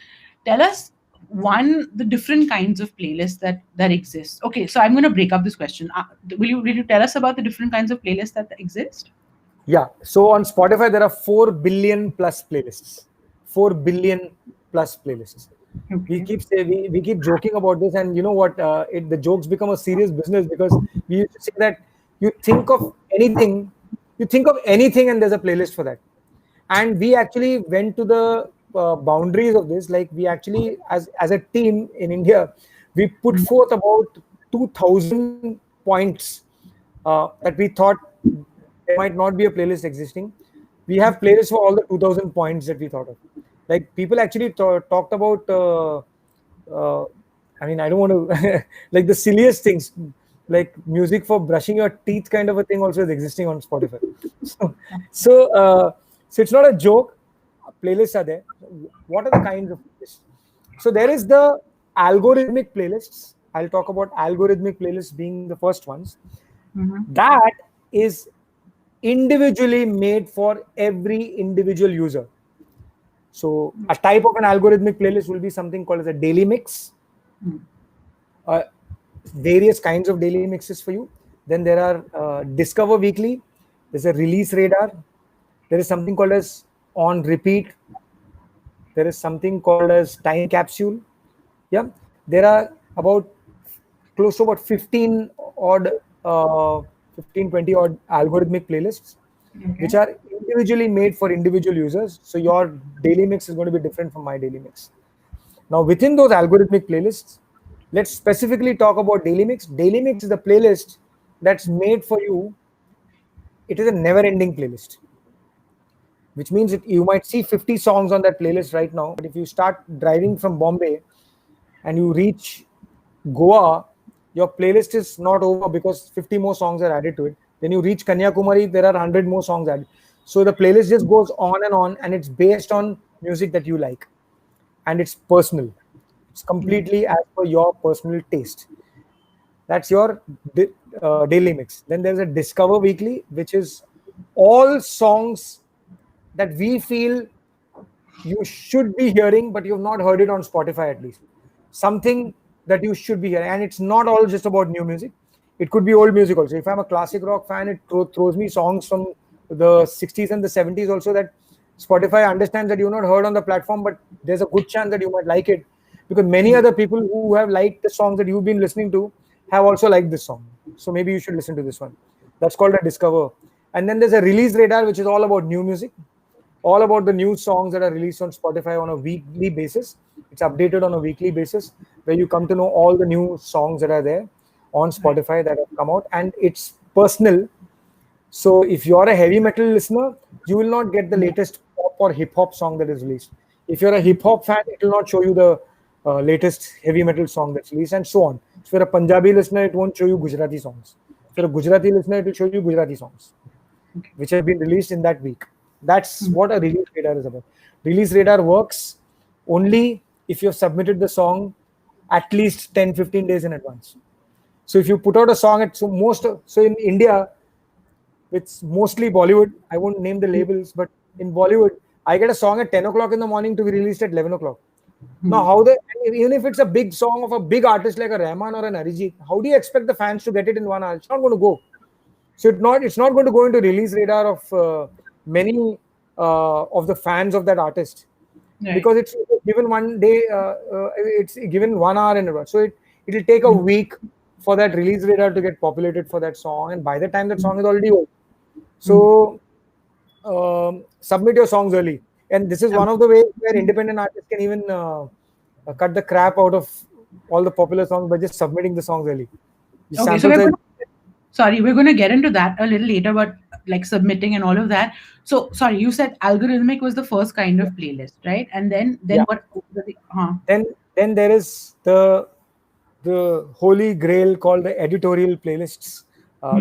Tell us one the different kinds of playlists that exist. Okay, so I'm going to break up this question. Will you tell us about the different kinds of playlists that exist? Yeah. So on Spotify, there are 4 billion plus playlists. 4 billion plus playlists. We Okay. keep say we keep joking about this, and you know what? The jokes become a serious business because we used to say that you think of anything, you think of anything, and there's a playlist for that. And we actually went to the boundaries of this. Like we actually, as a team in India, we put forth about 2,000 points that we thought there might not be a playlist existing. We have playlists for all the 2,000 points that we thought of. Like people actually talked about. Uh, I mean, I don't want to like the silliest things, like music for brushing your teeth, kind of a thing, also is existing on Spotify. So, so, so it's not a joke. Playlists are there. What are the kinds of playlists? So there is the algorithmic playlists. I'll talk about algorithmic playlists being the first ones. Mm-hmm. That is individually made for every individual user. So a type of an algorithmic playlist will be something called as a daily mix. Uh, Various kinds of daily mixes for you. Then there are discover weekly. There's a release radar. There is something called as on repeat. There is something called as time capsule. Yeah, there are about close to about 15 odd, 15, 20 odd algorithmic playlists, which Okay. are individually made for individual users. So your daily mix is going to be different from my daily mix. Now, within those algorithmic playlists, let's specifically talk about daily mix. Daily mix is a playlist that's made for you. It is a never-ending playlist, which means that you might see 50 songs on that playlist right now. But if you start driving from Bombay and you reach Goa, your playlist is not over because 50 more songs are added to it. Then you reach Kanyakumari, there are 100 more songs added. So the playlist just goes on, and it's based on music that you like, and it's personal. It's completely as per your personal taste. That's your daily mix. Then there's a Discover Weekly, which is all songs that we feel you should be hearing, but you've not heard it on Spotify at least. Something that you should be hearing. And it's not all just about new music. It could be old music also. If I'm a classic rock fan, it throws me songs from the 60s and the 70s also that Spotify understands that you've not heard on the platform, but there's a good chance that you might like it because many other people who have liked the songs that you've been listening to have also liked this song. So maybe you should listen to this one. That's called a Discover. And then there's a Release Radar, which is all about new music, all about the new songs that are released on Spotify on a weekly basis. It's updated on a weekly basis where you come to know all the new songs that are there on Right. Spotify that have come out, and it's personal. So if you're a heavy metal listener, you will not get the Yeah. latest pop or hip hop song that is released. If you're a hip hop fan, it will not show you the latest heavy metal song that's released, and so on. If you're a Punjabi listener, it won't show you Gujarati songs. If you're a Gujarati listener, it will show you Gujarati songs Okay. which have been released in that week. That's what a release radar is about. Release radar works only if you've submitted the song at least 10, 15 days in advance. So if you put out a song at so in India, it's mostly Bollywood. I won't name the labels, but in Bollywood, I get a song at 10 o'clock in the morning to be released at 11 o'clock. Now, even if it's a big song of a big artist like a Rahman or an Arijit, how do you expect the fans to get it in 1 hour? It's not going to go. So it's not going to go into release radar of many of the fans of that artist Right. because it's given one day, it's given 1 hour in advance. So it'll take a week for that release radar to get populated for that song, and by the time that song is already old. So submit your songs early, and this is one of the ways where independent artists can even cut the crap out of all the popular songs by just submitting the songs early. The Okay, so sample we're size. going to, sorry, we're going to get into that a little later, but like submitting and all of that. So, sorry, you said algorithmic was the first kind of playlist, right? And then Yeah. what? Then there is the holy grail called the editorial playlists,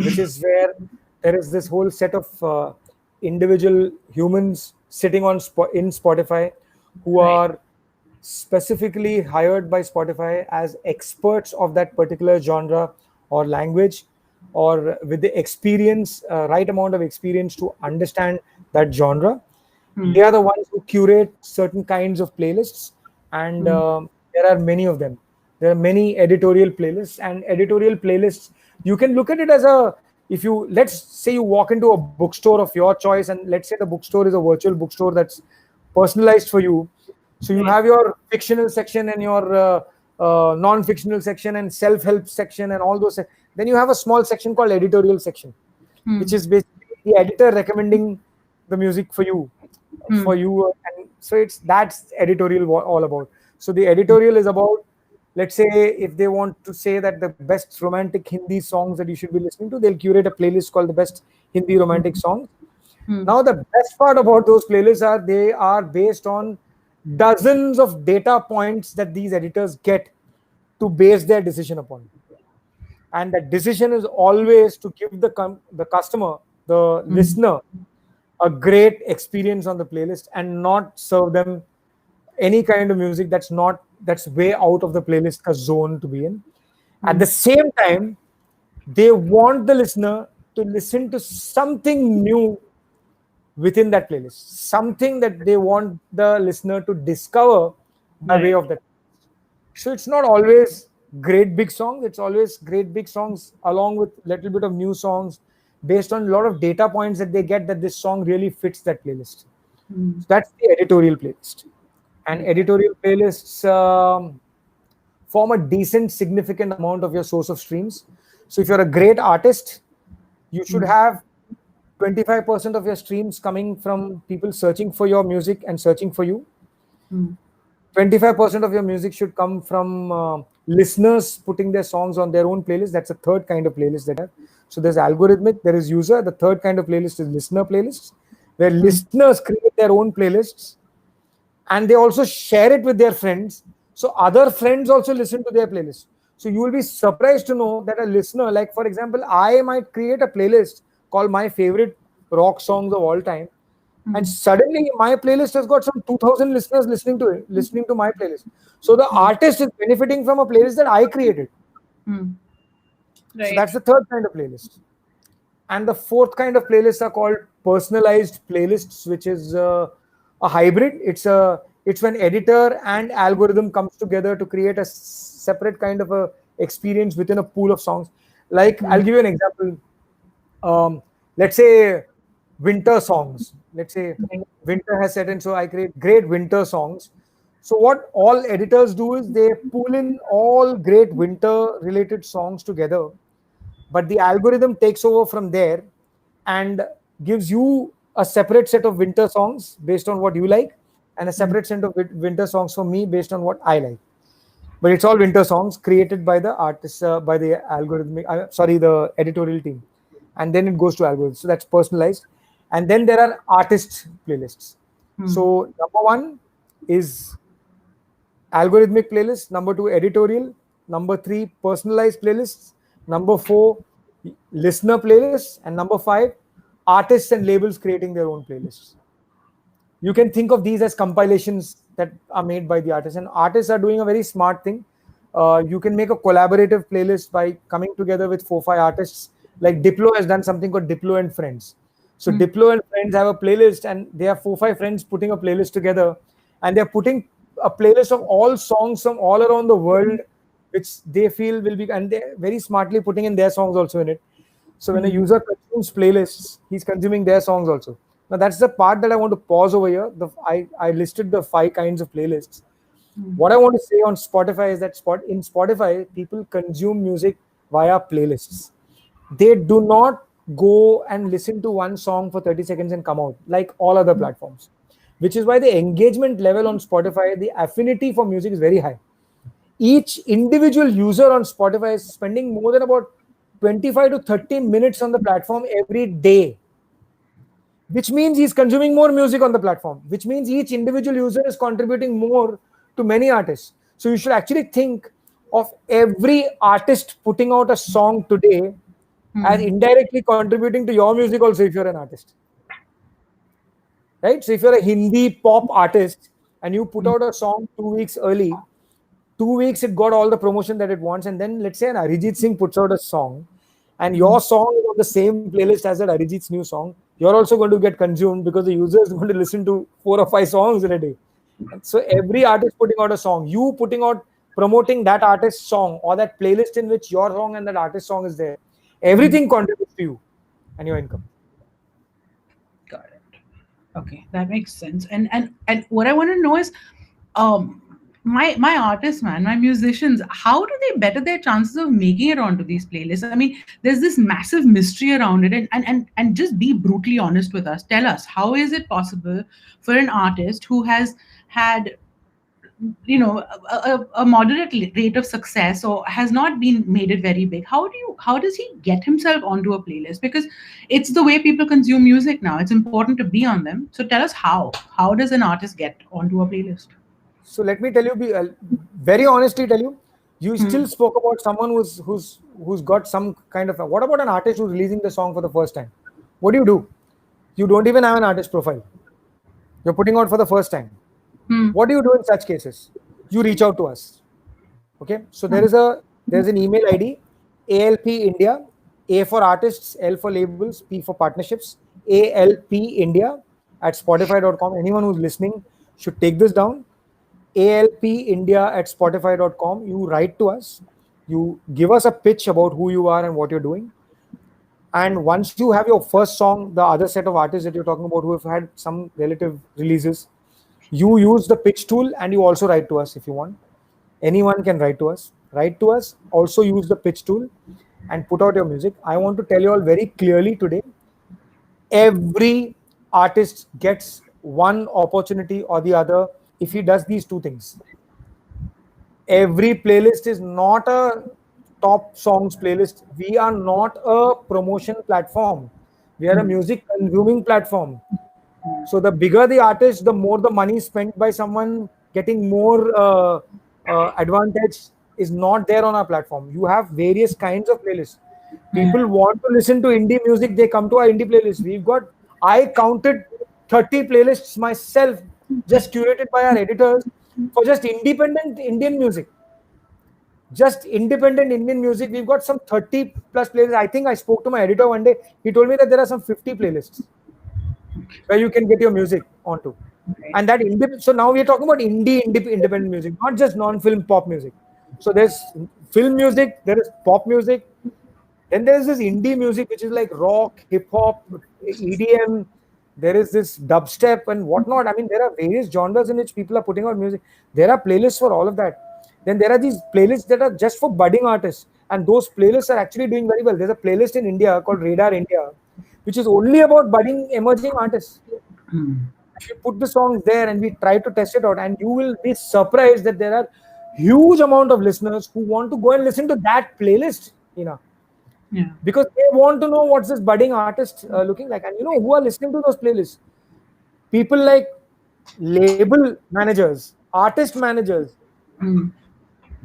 which is where there is this whole set of individual humans sitting in Spotify who Right. are specifically hired by Spotify as experts of that particular genre or language, or with the experience, right amount of experience to understand that genre. They Hmm. are the ones who curate certain kinds of playlists, and Hmm. there are many of them. There are many editorial playlists, and editorial playlists, you can look at it as a, if you, let's say you walk into a bookstore of your choice, and let's say the bookstore is a virtual bookstore that's personalized for you. So you Right. have your fictional section and your non-fictional section and self-help section and all those. Then you have a small section called editorial section, which Hmm. is basically the editor recommending the music Hmm. for you, and so it's that's editorial all about. So the editorial is about let's say if they want to say that the best romantic Hindi songs that you should be listening to, they'll curate a playlist called the best Hindi romantic songs. Hmm. Now, the best part about those playlists are they are based on dozens of data points that these editors get to base their decision upon. And that decision is always to give the customer, the Hmm. listener, a great experience on the playlist and not serve them any kind of music that's way out of the playlist zone to be in. At Hmm. the same time, they want the listener to listen to something new within that playlist, something that they want the listener to discover by way Correct. of that. So it's not always great big songs, it's always great big songs along with little bit of new songs based on a lot of data points that they get that this song really fits that playlist. Hmm. So that's the editorial playlist. And Correct. editorial playlists form a decent, significant amount of your source of streams. So if you're a great artist, you should Hmm. have 25% of your streams coming from people searching for your music and searching for you. Hmm. 25% of your music should come from listeners putting their songs on their own playlist. That's a third kind of playlist that I have. So there's algorithmic, there is user. The third kind of playlist is listener playlists, where Hmm. listeners create their own playlists and they also share it with their friends. So other friends also listen to their playlist. So you will be surprised to know that a listener, like for example, I might create a playlist called my favorite rock songs of all time, and Hmm. suddenly my playlist has got some 2,000 listeners listening to it, listening to my playlist. So the Hmm. artist is benefiting from a playlist that I created. Hmm. So Right. that's the third kind of playlist. And the fourth kind of playlists are called personalized playlists, which is a hybrid. It's when editor and algorithm comes together to create a separate kind of a experience within a pool of songs. Like I'll Hmm. give you an example. Let's say winter songs. Let's say Right. winter has set in, so I create great winter songs. So what all editors do is they pull in all great winter related songs together, but the algorithm takes over from there and gives you a separate set of winter songs based on what you like and a Hmm. separate set of winter songs for me based on what I like. But it's all winter songs created by the artists, by the algorithmic, sorry, the editorial team, and then it goes to algorithms. So that's personalized. And then there are artist playlists. Hmm. So number one is algorithmic playlists, number two editorial, number three personalized playlists, number four listener playlists, and number five artists and labels creating their own playlists. You can think of these as compilations that are made by the artists, and artists are doing a very smart thing. You can make a collaborative playlist by coming together with 4 5 artists. Like Diplo has done something called Diplo and Friends. So Hmm. Diplo and Friends have a playlist, and they have 4 5 friends putting a playlist together, and they're putting a playlist of all songs from all around the world, which they feel will be, and they're very smartly putting in their songs also in it. So when a Hmm. user consumes playlists, he's consuming their songs also. Now that's the part that I want to pause over here. I listed the 5 kinds of playlists. Hmm. What I want to say on Spotify is that in Spotify, people consume music via playlists. They do not go and listen to one song for 30 seconds and come out like all other platforms, which is why the engagement level on Spotify, the affinity for music is very high. Each individual user on Spotify is spending more than about 25 to 30 minutes on the platform every day, which means he's consuming more music on the platform, which means each individual user is contributing more to many artists. So you should actually think of every artist putting out a song today as Hmm. indirectly contributing to your music also if you're an artist, right? So if you're a Hindi pop artist and you put Hmm. out a song 2 weeks early, 2 weeks it got all the promotion that it wants, and then let's say an Arijit Singh puts out a song, and Hmm. your song is on the same playlist as that Arijit's new song, you're also going to get consumed because the user is going to listen to 4 or 5 songs in a day. And so every artist putting out a song, you putting out promoting that artist's song or that playlist in which your song and that artist song is there, Hmm. everything contributes to you and your income. Got it. Okay, that makes sense. And what I want to know is, um, my artists, man, my musicians, how do they better their chances of making it onto these playlists? I mean, there's this massive mystery around it, and just be brutally honest with us. Tell us, how is it possible for an artist who has had a moderate rate of success or has not been made it very big, how does he get himself onto a playlist? Because it's the way people consume music now. It's important to be on them. So tell us how does an artist get onto a playlist? So let me tell you, very honestly tell you, you Hmm. still spoke about someone who's got some kind of. What about an artist who's releasing the song for the first time? What do you do? You don't even have an artist profile. You're putting out for the first time. Hmm. What do you do in such cases? You reach out to us. Okay. So there's an email ID, ALP India, A for artists, L for labels, P for partnerships, ALP India at Spotify.com. Anyone who's listening should take this down. ALPindia at Spotify.com. You write to us, you give us a pitch about who you are and what you're doing. And once you have your first song, the other set of artists that you're talking about who have had some relative releases, you use the pitch tool and you also write to us if you want. Anyone can write to us. Write to us, also use the pitch tool and put out your music. I want to tell you all very clearly today, every artist gets one opportunity or the other if he does these two things. Every playlist is not a top songs playlist. We are not a promotion platform. We are a music consuming platform. So the bigger the artist, the more the money spent by someone getting more advantage is not there on our platform. You have various kinds of playlists. People want to listen to indie music, they come to our indie playlist. I counted 30 playlists myself, just curated by our editors for just independent Indian music. Just independent Indian music. We've got some 30 plus playlists. I think I spoke to my editor one day. He told me that there are some 50 playlists where you can get your music onto. Right. And so now we're talking about independent music, not just non-film pop music. So there's film music, there is pop music, then there's this indie music which is like rock, hip hop, EDM. There is this dubstep and whatnot. I mean, there are various genres in which people are putting out music. There are playlists for all of that. Then there are these playlists that are just for budding artists, and those playlists are actually doing very well. There's a playlist in India called Radar India, which is only about budding emerging artists. We put the songs there and we try to test it out, and you will be surprised that there are huge amount of listeners who want to go and listen to that playlist, Yeah. because they want to know what's this budding artist looking like. And who are listening to those playlists? People like label managers, artist managers,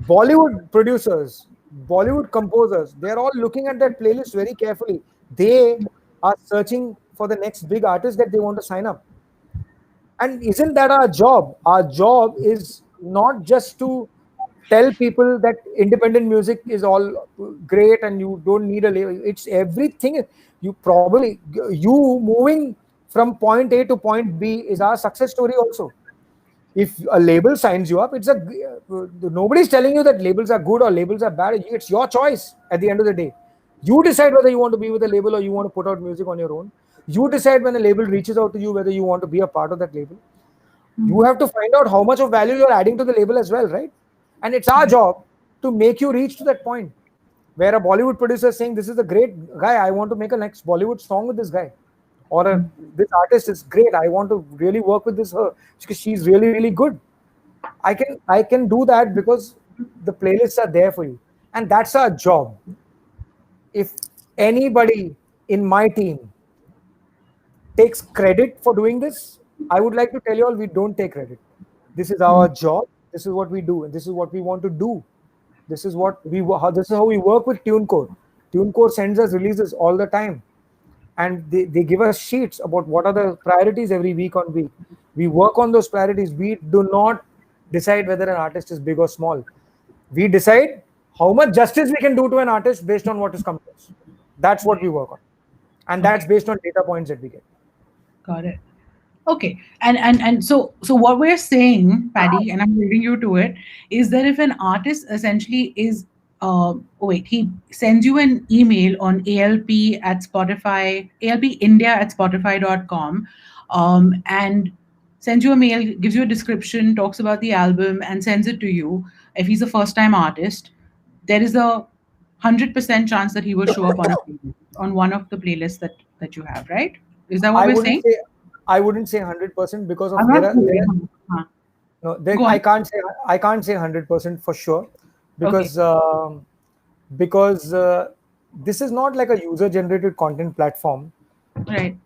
Bollywood producers, Bollywood composers. They're all looking at that playlist very carefully. They are searching for the next big artist that they want to sign up. And isn't that our job? Our job is not just to tell people that independent music is all great and you don't need a label. It's everything. You moving from point A to point B is our success story also. If a label signs you up, nobody's telling you that labels are good or labels are bad. It's your choice at the end of the day. You decide whether you want to be with a label or you want to put out music on your own. You decide when a label reaches out to you whether you want to be a part of that label. You have to find out how much of value you're adding to the label as well, right? And it's our job to make you reach to that point where a Bollywood producer is saying, "This is a great guy. I want to make a next Bollywood song with this guy," or "This artist is great. I want to really work with this her because she's really really good." I can do that because the playlists are there for you, and that's our job. If anybody in my team takes credit for doing this, I would like to tell you all we don't take credit. This is our job. This is what we do, and this is what we want to do. This is how we work with TuneCore. TuneCore sends us releases all the time, and they give us sheets about what are the priorities every week on week. We work on those priorities. We do not decide whether an artist is big or small. We decide how much justice we can do to an artist based on what is coming to us. That's what we Right. work on, and that's Okay. based on data points that we get. Got it. Okay. And so what we're saying, Paddy, and I'm leading you to it, is that if an artist essentially is he sends you an email on ALP at Spotify, ALPindia at Spotify.com, and sends you a mail, gives you a description, talks about the album, and sends it to you. If he's a first time artist, there is a 100% chance that he will show up on a playlist, on one of the playlists that you have, right? Is that what I we're wouldn't saying? say I wouldn't say 100% because I'm of not sure. Huh. No, Go on. I can't say 100% for sure, Okay. because this is not like a user generated content platform. Right.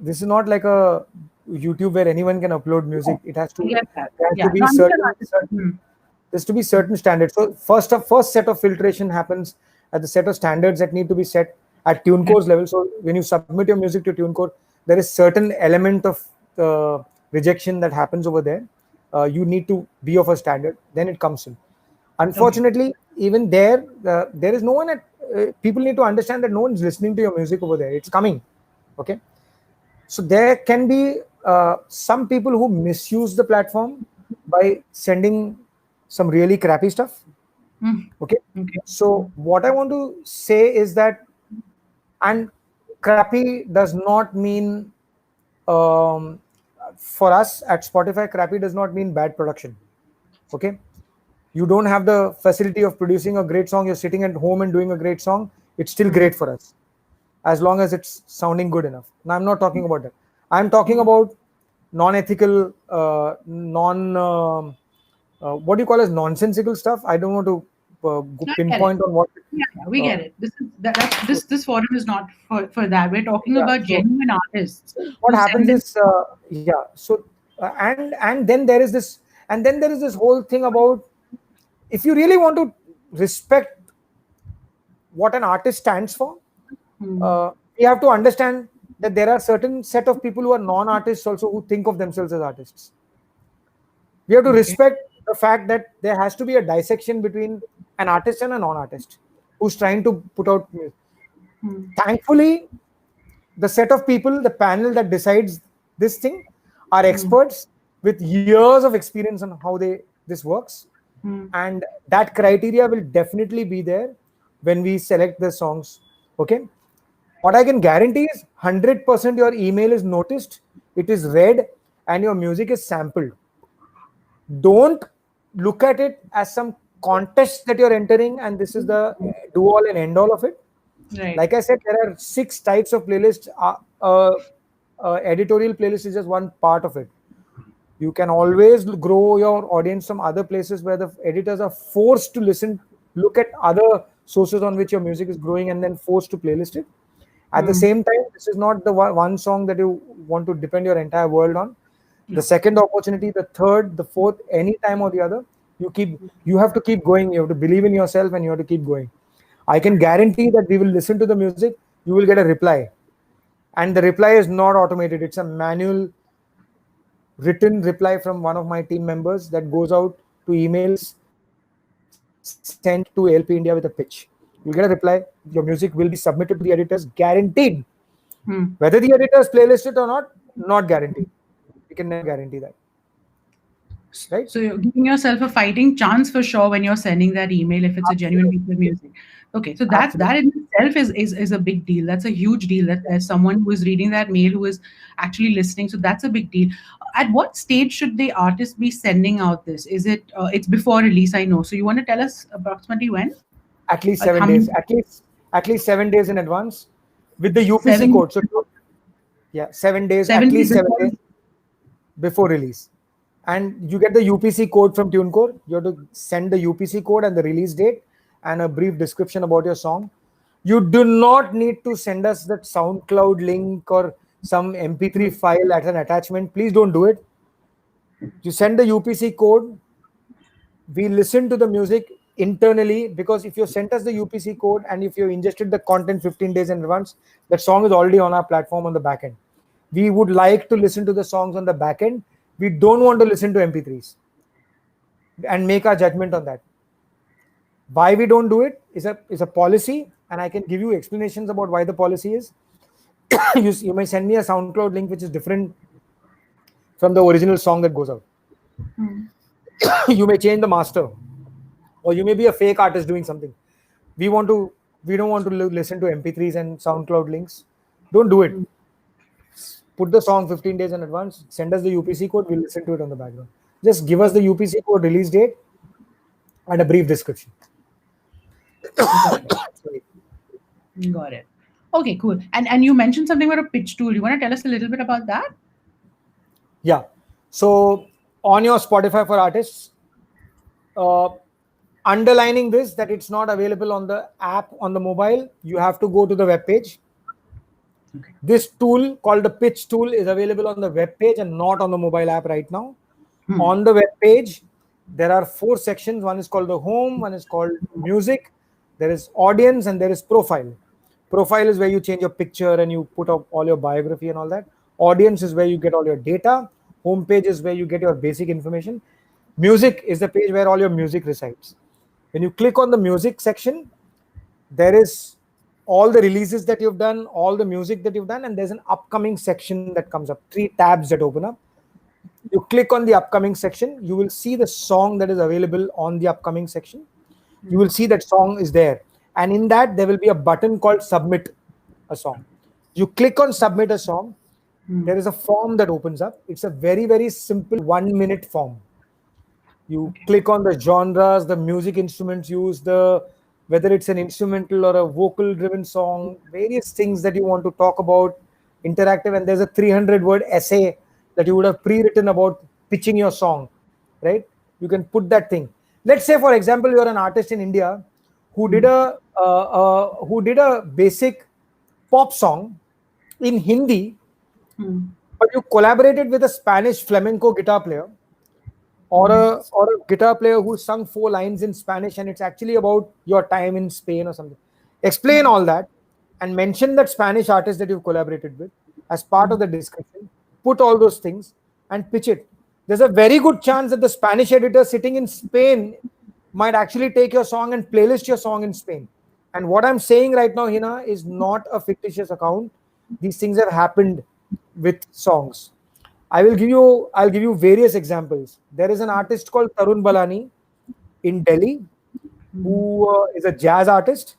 This is not like a YouTube where anyone can upload music. Oh, I get that. There has to Yeah. be No, understand. Hmm. there's to be certain standards. So first set of filtration happens at the set of standards that need to be set at Right. TuneCore's level. So when you submit your music to TuneCore, there is certain element of rejection that happens over there. You need to be of a standard, then it comes in. Okay. Unfortunately, even there, there is no one at. People need to understand that no one's listening to your music over there. It's coming, okay. So there can be some people who misuse the platform by sending some really crappy stuff, Hmm. okay. Okay. So what I want to say is that, and crappy does not mean, um, for us at Spotify, crappy does not mean bad production, okay. You don't have the facility of producing a great song, you're sitting at home and doing a great song, it's still Hmm. great for us as long as it's sounding good enough. Now, I'm not talking about that. I'm talking about non-ethical, what do you call as nonsensical stuff. I don't want to No, I get it. pinpoint on what. Yeah, yeah, we Uh, get it. This forum is not for that. We're talking yeah. about So genuine artists what who happens send in. is, yeah. So and then there is this, and then there is this whole thing about, if you really want to respect what an artist stands for, Hmm. we have to understand that there are certain set of people who are non-artists also who think of themselves as artists. We have to Okay. respect the fact that there has to be a dissection between an artist and a non-artist who's trying to put out music. Hmm. Thankfully, the set of people, the panel that decides this thing, are Hmm. experts with years of experience on how this works, Hmm. and that criteria will definitely be there when we select the songs, okay. What I can guarantee is 100% your email is noticed, it is read, and your music is sampled. Don't look at it as some contest that you're entering and this is the do all and end all of it. Right. Like I said, there are 6 types of playlists. Editorial playlist is just one part of it. You can always grow your audience from other places where the editors are forced to look at other sources on which your music is growing and then forced to playlist it. At the Hmm. same time, this is not the one song that you want to depend your entire world on. The No. second opportunity, the third, the fourth, any time or the other, you have to keep going. You have to believe in yourself and you have to keep going. I can guarantee that we will listen to the music, you will get a reply. And the reply is not automated, it's a manual written reply from one of my team members that goes out to emails sent to LP India with a pitch. You'll get a reply. Your music will be submitted to the editors, guaranteed. Hmm. Whether the editors playlist it or not guaranteed. We can never guarantee that, right? So you're giving yourself a fighting chance for sure when you're sending that email if it's a genuine Absolutely. piece of music. Okay, so that Absolutely. in itself is a big deal. That's a huge deal. That there's someone who is reading that mail who is actually listening. So that's a big deal. At what stage should the artist be sending out this? Is it it's before release? I know. So you want to tell us approximately when? At least Like how 7 days. many? At least 7 days in advance with the UPC 7 code. So yeah, 7 days, at 7 days least seven before. days before release. And you get the UPC code from TuneCore. You have to send the UPC code and the release date and a brief description about your song. You do not need to send us that SoundCloud link or some MP3 file as an attachment. Please don't do it. You send the UPC code, we listen to the music internally, because if you sent us the UPC code and if you ingested the content 15 days in advance, that song is already on our platform on the back end. We would like to listen to the songs on the back end. We don't want to listen to MP3s and make our judgment on that. Why we don't do it is a policy, and I can give you explanations about why the policy is. You may send me a SoundCloud link which is different from the original song that goes out. You may change the master, or you may be a fake artist doing something. We want to. We don't want to listen to MP3s and SoundCloud links. Don't do it. Put the song 15 days in advance. Send us the UPC code. We'll listen to it on the background. Just give us the Okay, UPC code, release date, and a brief description. got it. Sorry. Got it. Okay, cool. And you mentioned something about a pitch tool. You want to tell us a little bit about that? Yeah. So on your Spotify for Artists, uh, underlining this that it's not available on the app on the mobile. You have to go to the web page. Okay. This tool called the pitch tool is available on the web page and not on the mobile app right now. Hmm. On the web page, there are four sections. One is called the home, one is called music, there is audience, and there is profile. Profile is where you change your picture and you put up all your biography and all that. Audience is where you get all your data. Home page is where you get your basic information. Music is the page where all your music resides. When you click on the music section, there is all the releases that you've done, all the music that you've done, and there's an upcoming section that comes up, three tabs that open up. You click on the upcoming section, you will see the song that is available on the upcoming section. You will see that song is there. And in that, there will be a button called submit a song. You click on submit a song, Hmm. there is a form that opens up. It's a very, very simple 1 minute form. You Okay. click on the genres, the music instruments used, the whether it's an instrumental or a vocal driven song, various things that you want to talk about, interactive, and there's a 300-word essay that you would have pre-written about pitching your song, right? You can put that thing. Let's say, for example, you're an artist in India who did Hmm. a basic pop song in Hindi, Hmm. but you collaborated with a Spanish flamenco guitar player Hmm. or a guitar player who sung four lines in Spanish and it's actually about your time in Spain or something. Explain all that and mention that Spanish artist that you've collaborated with as part of the description. Put all those things and pitch it. There's a very good chance that the Spanish editor sitting in Spain might actually take your song and playlist your song in Spain. And what I'm saying right now, Hina, is not a fictitious account. These things have happened with songs. I'll give you various examples. There is an artist called Tarun Balani in Delhi who is a jazz artist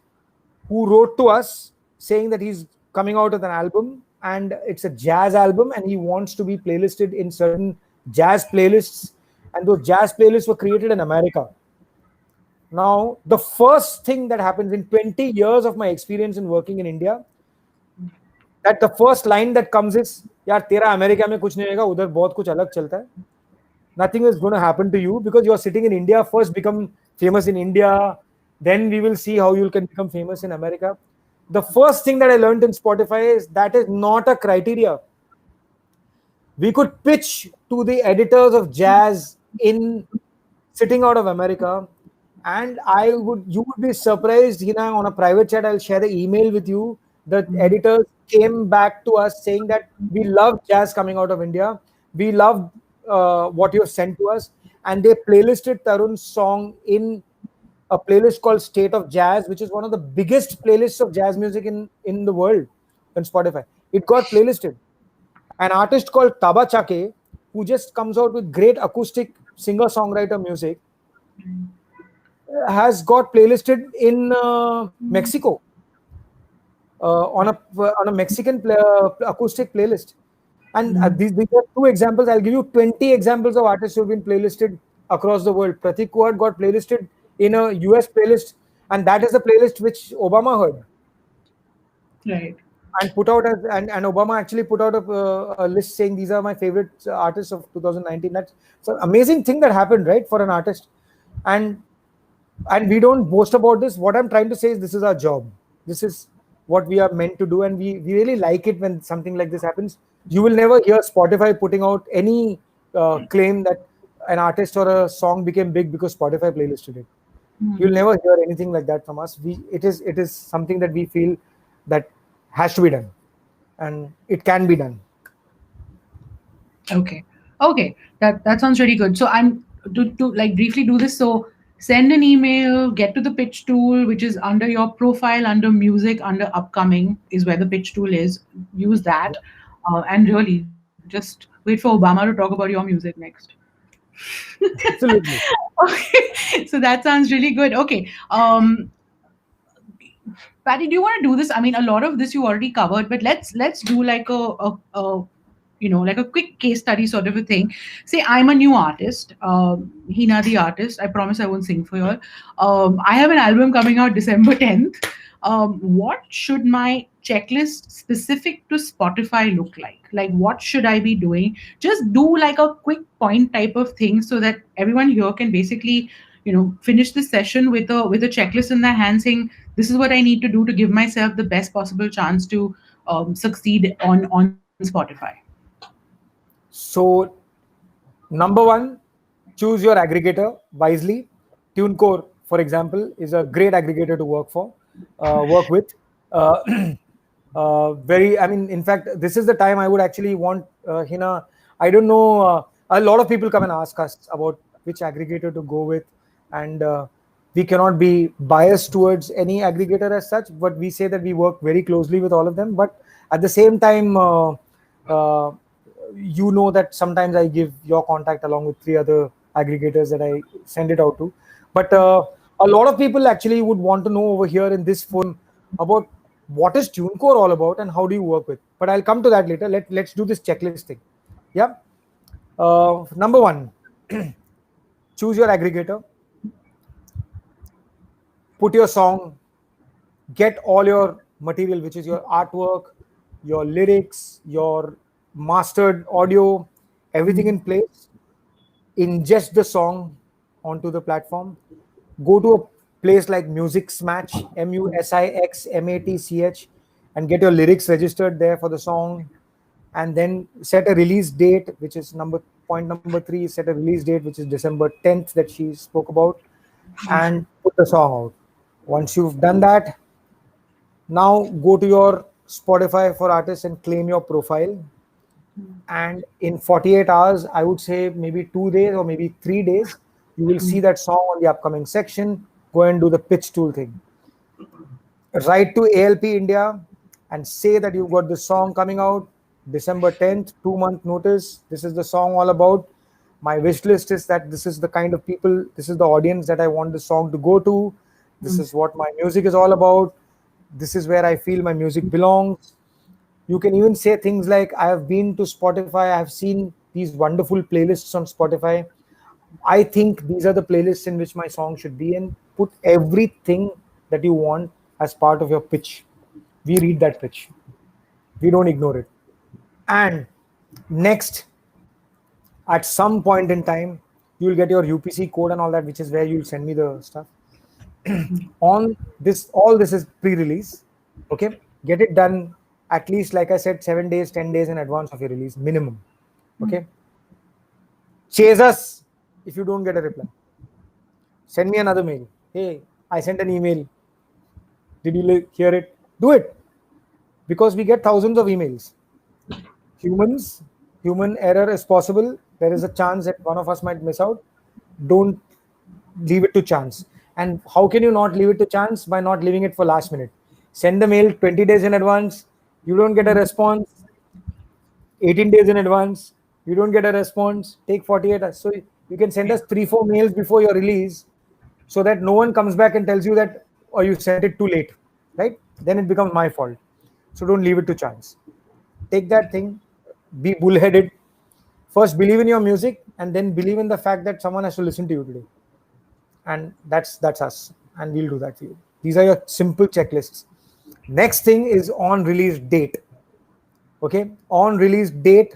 who wrote to us saying that he's coming out with an album and it's a jazz album and he wants to be playlisted in certain jazz playlists, and those jazz playlists were created in America. Now, the first thing that happens in 20 years of my experience in working in India, that the first line that comes is, यार तेरा America में कुछ नहीं होगा, उधर बहुत कुछ अलग चलता है. Nothing is going to happen to you because you're sitting in India. First, become famous in India. Then we will see how you can become famous in America. The first thing that I learned in Spotify is that is not a criteria. We could pitch to the editors of jazz in sitting out of America, and you would be surprised, Hina, on a private chat. I'll share the email with you. The Hmm. editors came back to us saying that we love jazz coming out of India. We love what you have sent to us, and they playlisted Tarun's song in a playlist called State of Jazz, which is one of the biggest playlists of jazz music in the world on Spotify. It got playlisted. An artist called Taba Chake, who just comes out with great acoustic singer-songwriter music, has got playlisted in Mexico on a Mexican acoustic playlist. And these are two examples. I'll give you 20 examples of artists who've been playlisted across the world. Pratik Kuhad got playlisted in a US playlist, and that is the playlist which Obama heard Right. and put out as and Obama actually put out a list saying these are my favorite artists of 2019. That's an amazing thing that happened, right, for an artist. And we don't boast about this. What I'm trying to say is this is our job. This is what we are meant to do, and we really like it when something like this happens. You will never hear Spotify putting out any claim that an artist or a song became big because Spotify playlisted it. You'll never hear anything like that from us. It is something that we feel that has to be done, and it can be done. Okay. Okay. That sounds really good. So I'm to like briefly do this. So send an email, get to the pitch tool, which is under your profile, under music, under upcoming is where the pitch tool is. Use that, and really just wait for Obama to talk about your music next. Absolutely. Okay. So that sounds really good. Okay. Patty, do you want to do this? I mean, a lot of this you already covered, but let's do like a like a quick case study sort of a thing. Say I'm a new artist, Hina the artist. I promise I won't sing for you all. I have an album coming out December 10th. What should my checklist specific to Spotify look like? Like, what should I be doing? Just do like a quick point type of thing so that everyone here can basically, finish this session with a checklist in their hand, saying this is what I need to do to give myself the best possible chance to succeed on Spotify. So, number one, choose your aggregator wisely. TuneCore, for example, is a great aggregator to work with. Uh, I mean, in fact, this is the time I would actually want Hina. I don't know. A lot of people come and ask us about which aggregator to go with, and we cannot be biased towards any aggregator as such. But we say that we work very closely with all of them. But at the same time, uh, you know that sometimes I give your contact along with three other aggregators that I send it out to. But a lot of people actually would want to know over here in this forum about what is TuneCore all about and how do you work with. But I'll come to that later. Let's do this checklist thing. Yeah. Number one, choose your aggregator, put your song, get all your material, which is your artwork, your lyrics, your mastered audio, everything in place, ingest the song onto the platform, go to a place like Music Smatch, MUSIXMATCH, and get your lyrics registered there for the song, and then set a release date, which is number three. Set a release date, which is December 10th that she spoke about, and put the song out. Once you've done that, now go to your Spotify for artists and claim your profile. And in 48 hours, I would say maybe 2 days or maybe 3 days, you will see that song on the upcoming section. Go and do the pitch tool thing. Write to ALP India and say that you've got this song coming out December 10th, 2 month notice. This is the song all about. My wish list is that this is the kind of people, this is the audience that I want the song to go to. This is what my music is all about. This is where I feel my music belongs. You can even say things like, I have been to Spotify, I have seen these wonderful playlists on Spotify. I think these are the playlists in which my song should be in. Put everything that you want as part of your pitch. We read that pitch. We don't ignore it. And next, at some point in time, you will get your UPC code and all that, which is where you'll send me the stuff. On this, all this is pre-release. Okay, get it done at least, like I said, 7 days, 10 days in advance of your release, minimum. Okay, chase us if you don't get a reply. Send me another mail. Hey, I sent an email. Did you hear it? Do it, because we get thousands of emails. Human error is possible. There is a chance that one of us might miss out. Don't leave it to chance. And how can you not leave it to chance? By not leaving it for last minute. Send the mail 20 days in advance. You don't get a response 18 days in advance. You don't get a response, take 48 hours. So you can send us 3-4 mails before your release, so that no one comes back and tells you that, or you sent it too late, right? Then it becomes my fault. So don't leave it to chance. Take that thing, be bullheaded. First believe in your music, and then believe in the fact that someone has to listen to you today. And that's us, and we'll do that for you. These are your simple checklists. Next thing is on release date. Okay, on release date,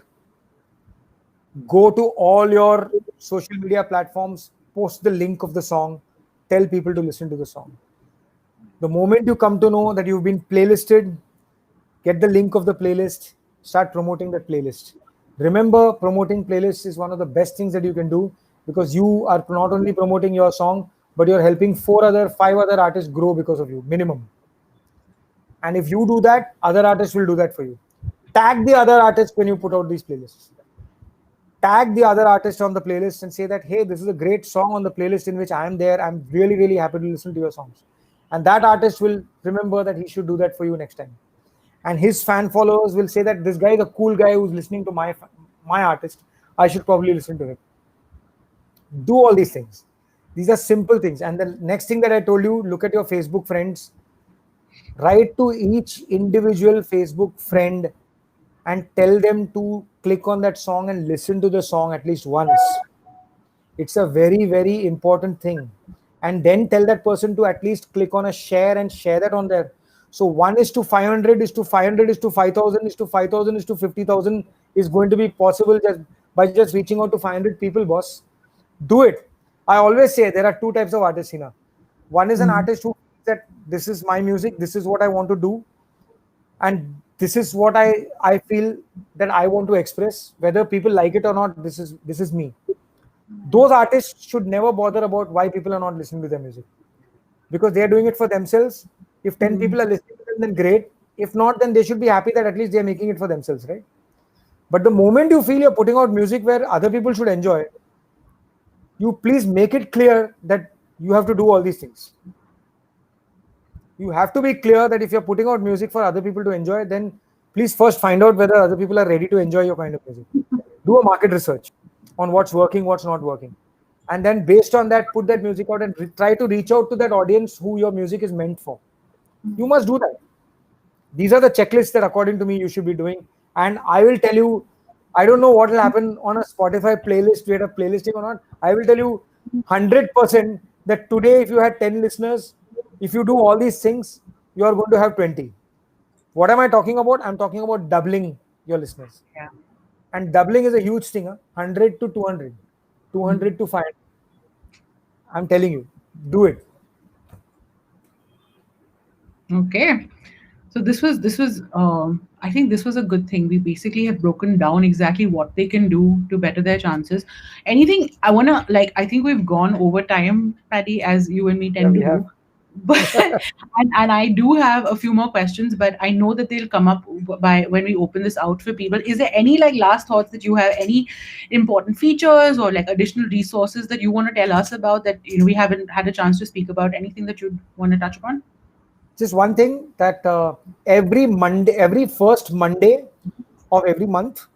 go to all your social media platforms, post the link of the song, tell people to listen to the song. The moment you come to know that you've been playlisted, get the link of the playlist, start promoting that playlist. Remember, promoting playlists is one of the best things that you can do, because you are not only promoting your song, but you're helping 5 other artists grow because of you, minimum. And if you do that, other artists will do that for you. Tag the other artists when you put out these playlists. Tag the other artist on the playlist and say that, hey, this is a great song on the playlist in which I am there. I'm really, really happy to listen to your songs. And that artist will remember that he should do that for you next time. And his fan followers will say that this guy is a cool guy who's listening to my artist. I should probably listen to him. Do all these things. These are simple things. And the next thing that I told you, look at your Facebook friends. Write to each individual Facebook friend and tell them to click on that song and listen to the song at least once. It's a very, very important thing. And then tell that person to at least click on a share and share that on there. So 1 is to 500 is to 500 is to 5,000 is to 5,000 is to 50,000 is going to be possible just by just reaching out to 500 people, boss. Do it. I always say there are two types of artists, Hina. One is an Mm. artist who thinks that this is my music, this is what I want to do, and this is what I feel that I want to express. Whether people like it or not, this is me. Those artists should never bother about why people are not listening to their music, because they are doing it for themselves. If 10 Mm. people are listening to them, then great. If not, then they should be happy that at least they are making it for themselves, right? But the moment you feel you're putting out music where other people should enjoy, you please make it clear that you have to do all these things. You have to be clear that if you're putting out music for other people to enjoy, then please first find out whether other people are ready to enjoy your kind of music. Do a market research on what's working, what's not working. And then based on that, put that music out and try to reach out to that audience who your music is meant for. You must do that. These are the checklists that according to me you should be doing. And I will tell you, I don't know what will happen on a Spotify playlist, whether playlisting or not. I will tell you 100% that today if you had 10 listeners, if you do all these things, you are going to have 20. What am I talking about? I'm talking about doubling your listeners. Yeah. And doubling is a huge thing, huh? 100 to 200, Mm. 200 to 500. I'm telling you, do it. Okay. So this was I think this was a good thing. We basically have broken down exactly what they can do to better their chances. Anything I wanna like I think we've gone over time, Patty, as you and me Yeah, tend we to have. do. But and I do have a few more questions, but I know that they'll come up by when we open this out for people. Is there any like last thoughts that you have, any important features or like additional resources that you want to tell us about that we haven't had a chance to speak about? Anything that you'd want to touch upon? Just one thing that every Monday, every first Monday of every month,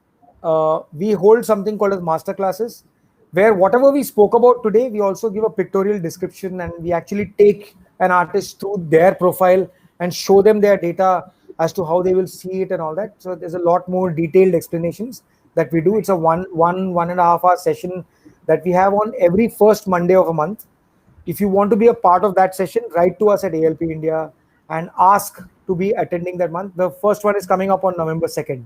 we hold something called as master classes, where whatever we spoke about today, we also give a pictorial description and we actually take an artist through their profile and show them their data as to how they will see it and all that. So there's a lot more detailed explanations that we do. It's a one and a half hour session that we have on every first Monday of a month. If you want to be a part of that session, write to us at ALP India and ask to be attending that month. The first one is coming up on November 2nd.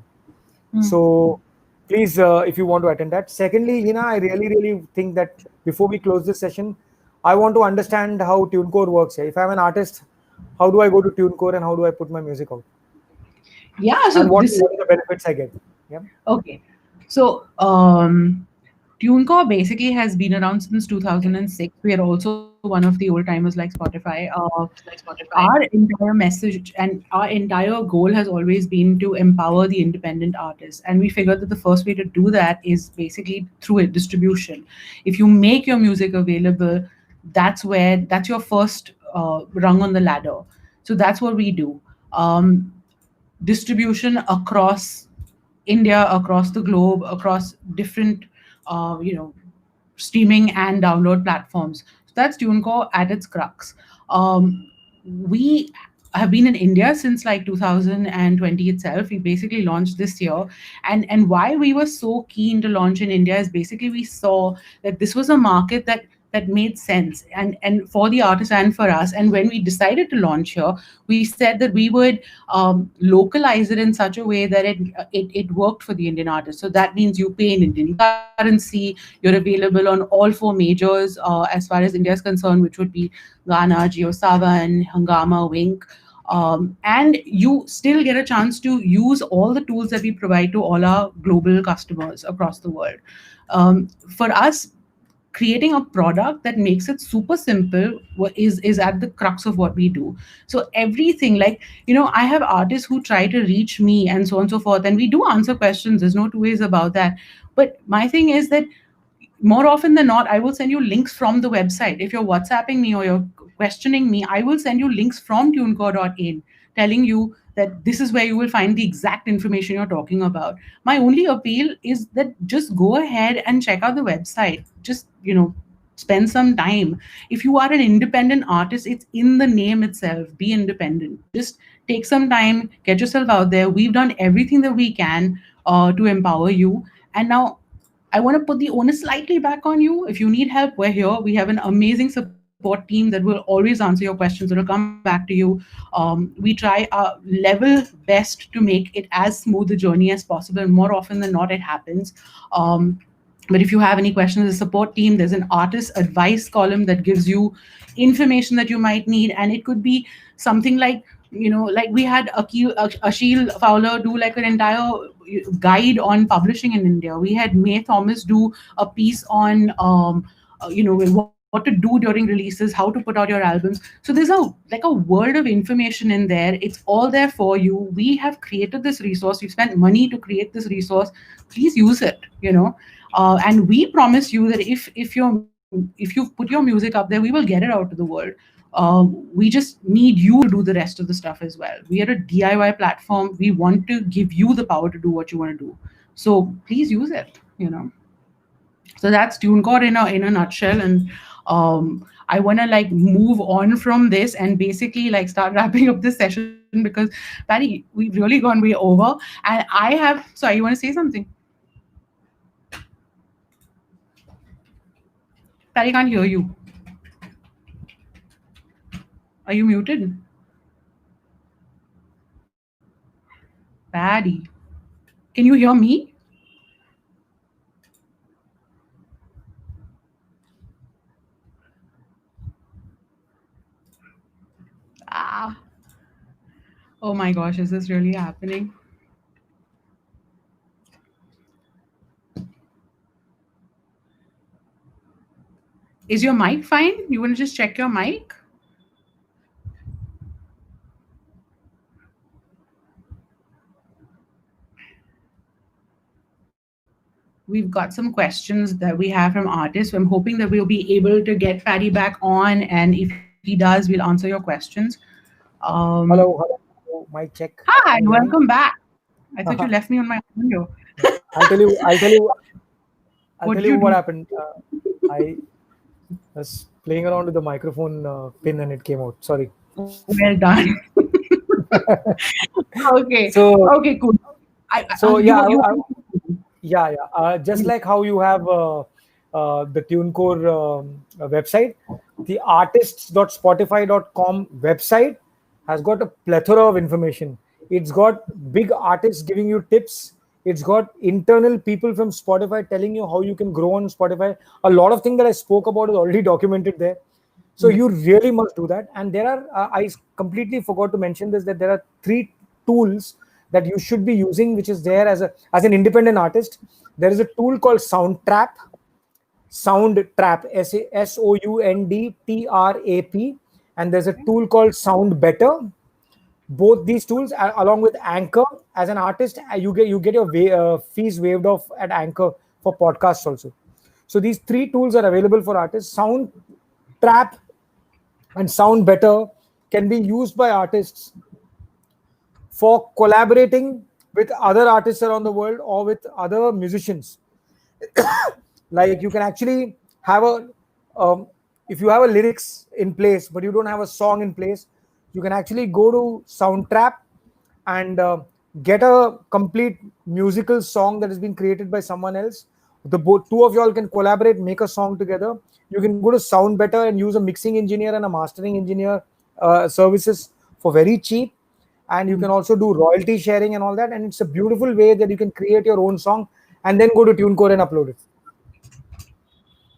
So please, if you want to attend that. Secondly, Hina, I really, really think that before we close this session, I want to understand how TuneCore works here. If I'm an artist, how do I go to TuneCore and how do I put my music out? Yeah, so And what, this is what are the benefits I get? Yeah. okay. So, TuneCore basically has been around since 2006. We are also one of the old timers like Spotify. Our entire message and our entire goal has always been to empower the independent artists. And we figured that the first way to do that is basically through a distribution. If you make your music available, that's your first rung on the ladder. So that's what we do. Distribution across India, across the globe, across different, streaming and download platforms. So that's TuneCore at its crux. We have been in India since like 2020 itself. We basically launched this year, and why we were so keen to launch in India is basically we saw that this was a market that made sense and for the artists and for us. And when we decided to launch here, we said that we would localize it in such a way that it worked for the Indian artist. So that means you pay in Indian currency, you're available on all four majors as far as India is concerned, which would be Ghana, JioSaavn, Hungama, Wink. And you still get a chance to use all the tools that we provide to all our global customers across the world. For us, creating a product that makes it super simple is at the crux of what we do. So everything, like, I have artists who try to reach me and so on and so forth, and we do answer questions, there's no two ways about that. But my thing is that more often than not, I will send you links from the website. If you're WhatsApping me or you're questioning me, I will send you links from tunecore.in telling you that this is where you will find the exact information you're talking about. My only appeal is that just go ahead and check out the website. Just, spend some time. If you are an independent artist, it's in the name itself. Be independent. Just take some time, get yourself out there. We've done everything that we can to empower you. And now I want to put the onus slightly back on you. If you need help, we're here. We have an amazing support team that will always answer your questions. It'll come back to you. We try our level best to make it as smooth a journey as possible. And more often than not, it happens. But if you have any questions, the support team, there's an artist advice column that gives you information that you might need. And it could be something like, like we had Ashil Fowler do like an entire guide on publishing in India. We had May Thomas do a piece on, what to do during releases, how to put out your albums. So there's a world of information in there. It's all there for you. We have created this resource. We've spent money to create this resource. Please use it. And we promise you that if you put your music up there, we will get it out to the world. We just need you to do the rest of the stuff as well. We are a DIY platform. We want to give you the power to do what you want to do. So please use it. So that's TuneCore in a nutshell. And I want to like move on from this and basically like start wrapping up this session because Patty, we've really gone way over. And I have, sorry, you want to say something? Patty, can't hear you. Are you muted? Patty, can you hear me? Ah, oh my gosh, is this really happening? Is your mic fine? You want to just check your mic? We've got some questions that we have from artists. So I'm hoping that we'll be able to get Patty back on. And if he does, we'll answer your questions. Um, Hello, mic check. Hi, Can you hear me? welcome back. I thought you left me on my window. I'll tell you. I'll What tell did you you what do? happened. I was playing around with the microphone pin and it came out. Sorry. Well done. Okay. So, Okay, cool. so yeah, You yeah, yeah. Just like how you have the TuneCore website, the artists.spotify.com website has got a plethora of information. It's got big artists giving you tips. It's got internal people from Spotify telling you how you can grow on Spotify. A lot of things that I spoke about is already documented there. So you really must do that. And there are, I completely forgot to mention this, that there are 3 tools that you should be using, which is there as an independent artist. There is a tool called Soundtrap, Soundtrap, and there's a tool called Sound Better. Both these tools, along with Anchor, as an artist, you get your fees waived off at Anchor for podcasts also. So these 3 tools are available for artists. Soundtrap and Sound Better can be used by artists for collaborating with other artists around the world or with other musicians. Like you can actually have if you have a lyrics in place but you don't have a song in place, you can actually go to Soundtrap and get a complete musical song that has been created by someone else. The two of y'all can collaborate, make a song together. You can go to Sound Better and use a mixing engineer and a mastering engineer services for very cheap. And you can also do royalty sharing and all that. And it's a beautiful way that you can create your own song and then go to TuneCore and upload it.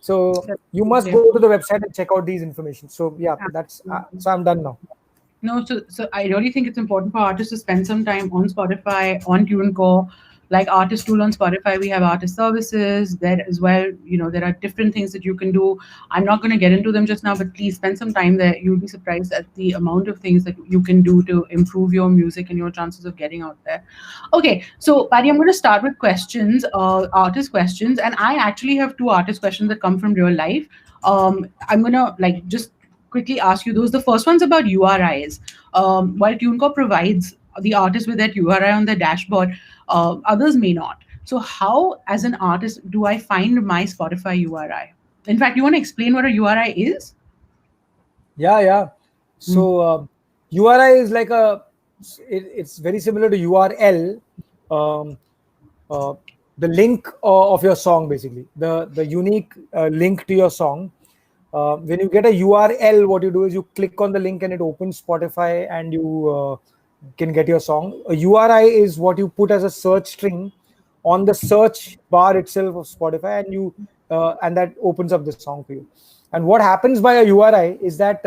So you must go to the website and check out these information. So yeah, that's so I'm done now. No, so I really think it's important for artists to spend some time on Spotify, on TuneCore, like Artist Tool on Spotify. We have artist services there as well. There are different things that you can do. I'm not going to get into them just now, but please spend some time there. You'll be surprised at the amount of things that you can do to improve your music and your chances of getting out there. Okay, so Patty, I'm going to start with questions, artist questions, and I actually have 2 artist questions that come from real life. I'm going to like just quickly ask you those. The first one's about URIs. While TuneCore provides the artist with that URI on the dashboard, others may not. So, how, as an artist, do I find my Spotify URI? In fact, you want to explain what a URI is? Yeah. So URI is like it's very similar to URL. Um, uh, the link of your song, basically the unique link to your song. When you get a URL, what you do is you click on the link and it opens Spotify, and you can get your song. A URI is what you put as a search string on the search bar itself of Spotify, and you and that opens up the song for you. And what happens by a URI is that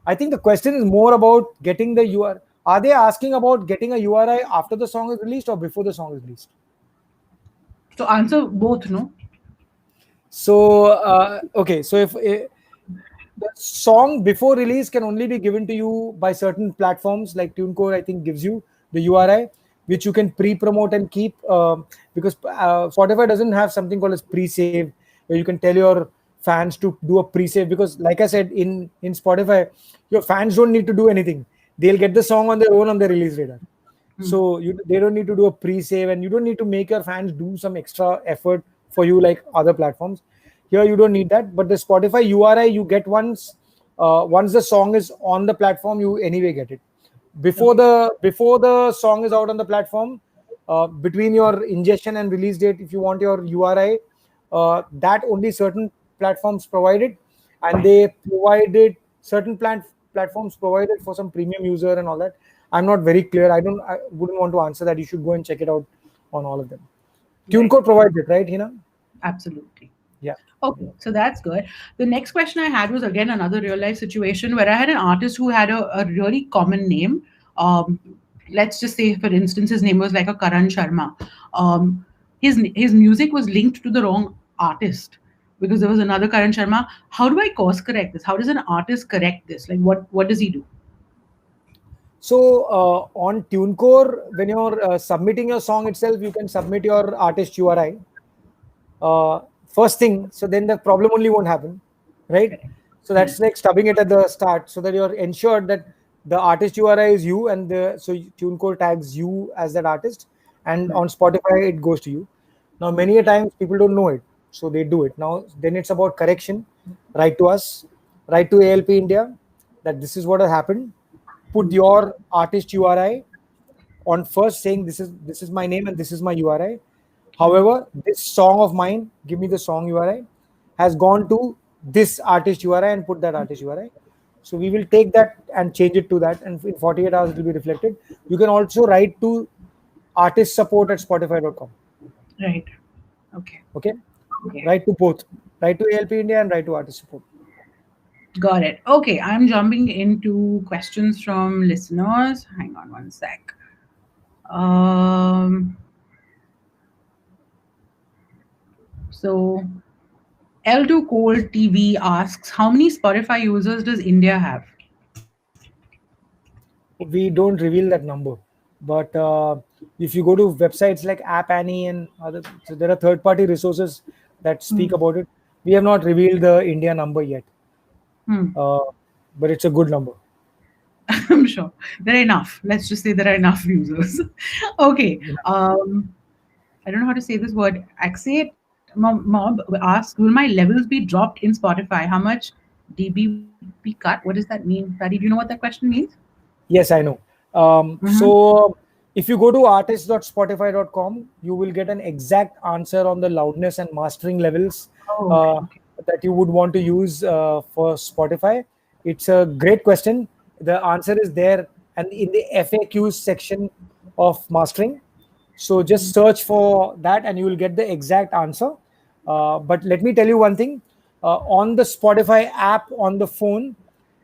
I think the question is more about getting the URI. Are they asking about getting a URI after the song is released or before the song is released? So answer both, no? So okay, so if the song before release can only be given to you by certain platforms like TuneCore, I think gives you the URI, which you can pre-promote and keep, because Spotify doesn't have something called as pre-save, where you can tell your fans to do a pre-save, because like I said, in Spotify, your fans don't need to do anything. They'll get the song on their own on the release radar. So they don't need to do a pre-save, and you don't need to make your fans do some extra effort for you like other platforms. Here you don't need that, but the Spotify URI you get once the song is on the platform, you anyway get it. Before Okay. the song is out on the platform, between your ingestion and release date, if you want your URI, that only certain platforms provide it, and they provided certain platforms provided for some premium user and all that. I'm not very clear. I wouldn't want to answer that. You should go and check it out on all of them. Right. TuneCore provides it, right, Hina? Absolutely. Yeah. Okay, so that's good. The next question I had was again another real life situation where I had an artist who had a really common name. Um, let's just say, for instance, his name was like a Karan Sharma. His music was linked to the wrong artist because there was another Karan Sharma. How do I course correct this? How does an artist correct this? Like, what does he do? So on TuneCore, when you're submitting your song itself, you can submit your artist URI first thing. So then the problem only won't happen, right? Correct. So Hmm. that's like stubbing it at the start, so that you're ensured that the artist URI is you, and so TuneCore tags you as that artist, and Hmm. on Spotify it goes to you. Now many a times people don't know it, so they do it. Now then it's about correction. Write to us, write to ALP India, that this is what has happened. Put your artist URI on first, saying this is my name and this is my URI. However, this song of mine, give me the song URI, has gone to this artist URI, and put that artist URI. So we will take that and change it to that, and in 48 hours it will be reflected. You can also write to artist support at spotify.com. Right. Okay. Okay, Okay. write to both, write to ALP India and write to artist support. Got it. Okay, I'm jumping into questions from listeners. Hang on one sec. Um, so L2 Cold TV asks, how many Spotify users does India have? We don't reveal that number, but if you go to websites like App Annie and other, so there are third party resources that speak Hmm. about it. We have not revealed the India number yet, Hmm. uh, but it's a good number. I'm sure there are enough. Let's just say there are enough users. Okay. I don't know how to say this word. Axate Mob asks, will my levels be dropped in Spotify? How much dB will be cut? What does that mean? Paddy, do you know what that question means? Yes, I know. Mm-hmm. So if you go to artist.spotify.com, you will get an exact answer on the loudness and mastering levels Oh, uh, okay. that you would want to use for Spotify. It's a great question. The answer is there, and in the FAQs section of mastering. So just search for that, and you will get the exact answer. But let me tell you one thing: on the Spotify app on the phone,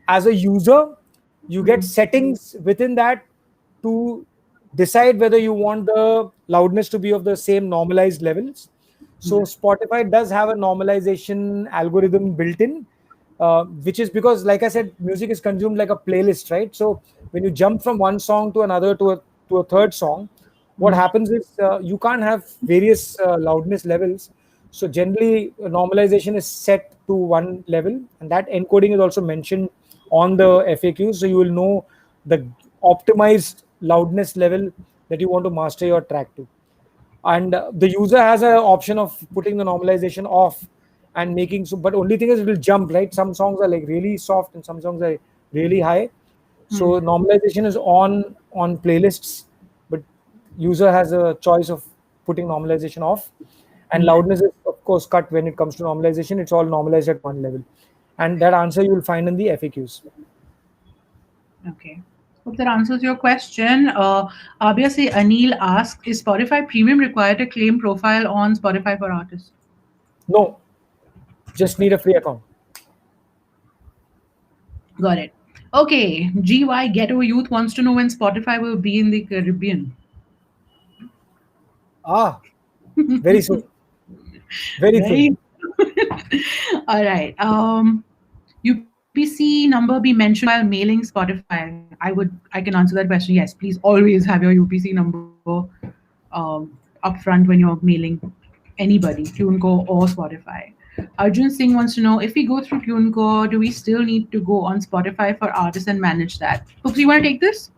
as a user, you get Mm. settings within that to decide whether you want the loudness to be of the same normalized levels. So Spotify does have a normalization algorithm built in, which is because, like I said, music is consumed like a playlist, right? So when you jump from one song to another to a third song, what Mm. happens is you can't have various loudness levels. So generally, normalization is set to one level, and that encoding is also mentioned on the FAQ, so you will know the optimized loudness level that you want to master your track to. And the user has an option of putting the normalization off and making so, but only thing is it will jump, right? Some songs are like really soft and some songs are really high. So Mm. normalization is on on playlists, but user has a choice of putting normalization off, and Yeah. loudness is of course cut when it comes to normalization. It's all normalized at one level, and that answer you will find in the FAQs. Okay. Hope that answers your question. Obviously, Anil asks, is Spotify Premium required to claim profile on Spotify for artists? No, just need a free account. Got it. Okay. GY Ghetto Youth wants to know when Spotify will be in the Caribbean. Ah, very soon, very soon. Very. All right. UPC number be mentioned while mailing Spotify. I can answer that question. Yes, please always have your UPC number up front when you're mailing anybody, TuneCore or Spotify. Arjun Singh wants to know, if we go through TuneCore, do we still need to go on Spotify for artists and manage that? Poopsie, you want to take this?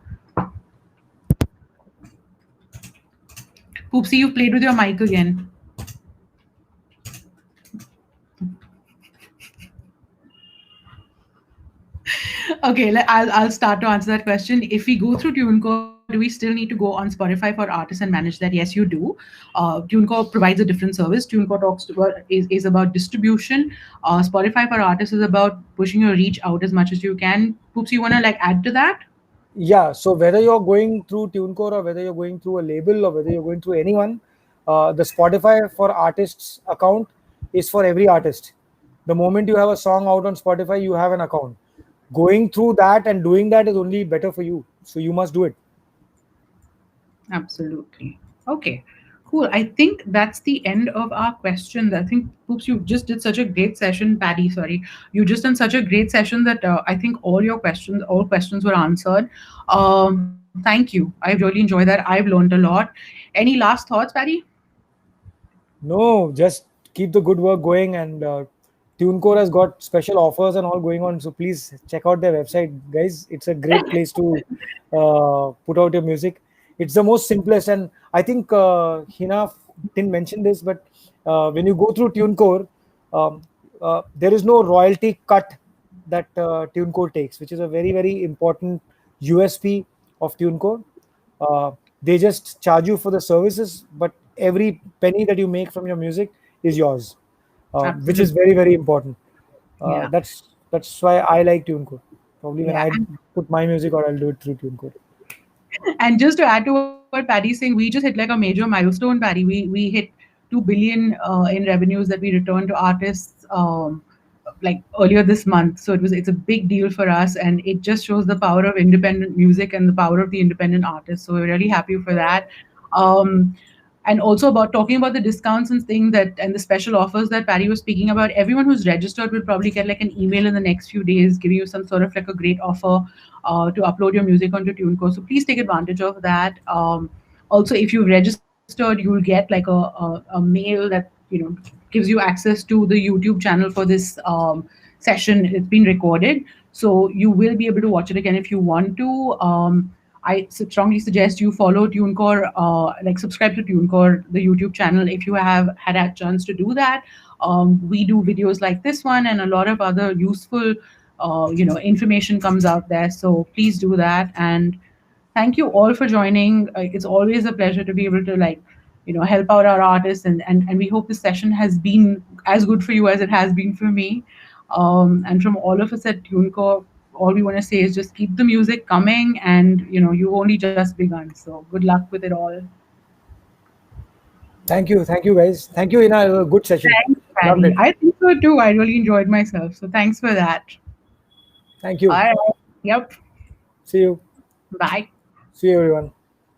Poopsie, you've played with your mic again. Okay, I'll start to answer that question. If we go through TuneCore, do we still need to go on Spotify for artists and manage that? Yes, you do. TuneCore provides a different service. TuneCore is about distribution. Spotify for artists is about pushing your reach out as much as you can. Poops, you wanna like add to that? Yeah, so whether you're going through TuneCore or whether you're going through a label or whether you're going through anyone, the Spotify for artists account is for every artist. The moment you have a song out on Spotify, you have an account. Going through that and doing that is only better for you. So you must do it. Absolutely. Okay. Cool. I think that's the end of our questions. I think, Poops, you just did such a great session, Paddy. Sorry, you just done such a great session that I think all questions were answered. Thank you. I've really enjoyed that. I've learned a lot. Any last thoughts, Paddy? No, just keep the good work going. And TuneCore has got special offers and all going on. So please check out their website, guys. It's a great place to put out your music. It's the most simplest. And I think Hina didn't mention this, but when you go through TuneCore, um, there is no royalty cut that TuneCore takes, which is a very, very important USP of TuneCore. Uh, they just charge you for the services, but every penny that you make from your music is yours, which is Absolutely. very, very important. Yeah. That's why I like TuneCore. Probably when Yeah. I put my music out, I'll do it through TuneCore. And just to add to what Paddy's saying, we just hit like a major milestone, Paddy. We hit 2 billion in revenues that we returned to artists like earlier this month. So it's a big deal for us, and it just shows the power of independent music and the power of the independent artists. So we're really happy for that. Um, and also about talking about the discounts and things that and the special offers that Patty was speaking about. Everyone who's registered will probably get like an email in the next few days giving you some sort of like a great offer to upload your music onto TuneCore. So please take advantage of that. Also, if you've registered, you'll get like a mail that gives you access to the YouTube channel for this session. It's been recorded, so you will be able to watch it again if you want to. I strongly suggest you follow TuneCore, like subscribe to TuneCore, the YouTube channel, if you have had a chance to do that. We do videos like this one, and a lot of other useful, information comes out there. So please do that. And thank you all for joining. It's always a pleasure to be able to help out our artists, and we hope this session has been as good for you as it has been for me. And from all of us at TuneCore, all we want to say is just keep the music coming, and you've only just begun. So good luck with it all. Thank you, guys. Thank you, Ina. It was a good session. Thanks, Loved Patty. it. I think so too. I really enjoyed myself. So thanks for that. Thank All you. right. Yep. See you. Bye. See you, everyone.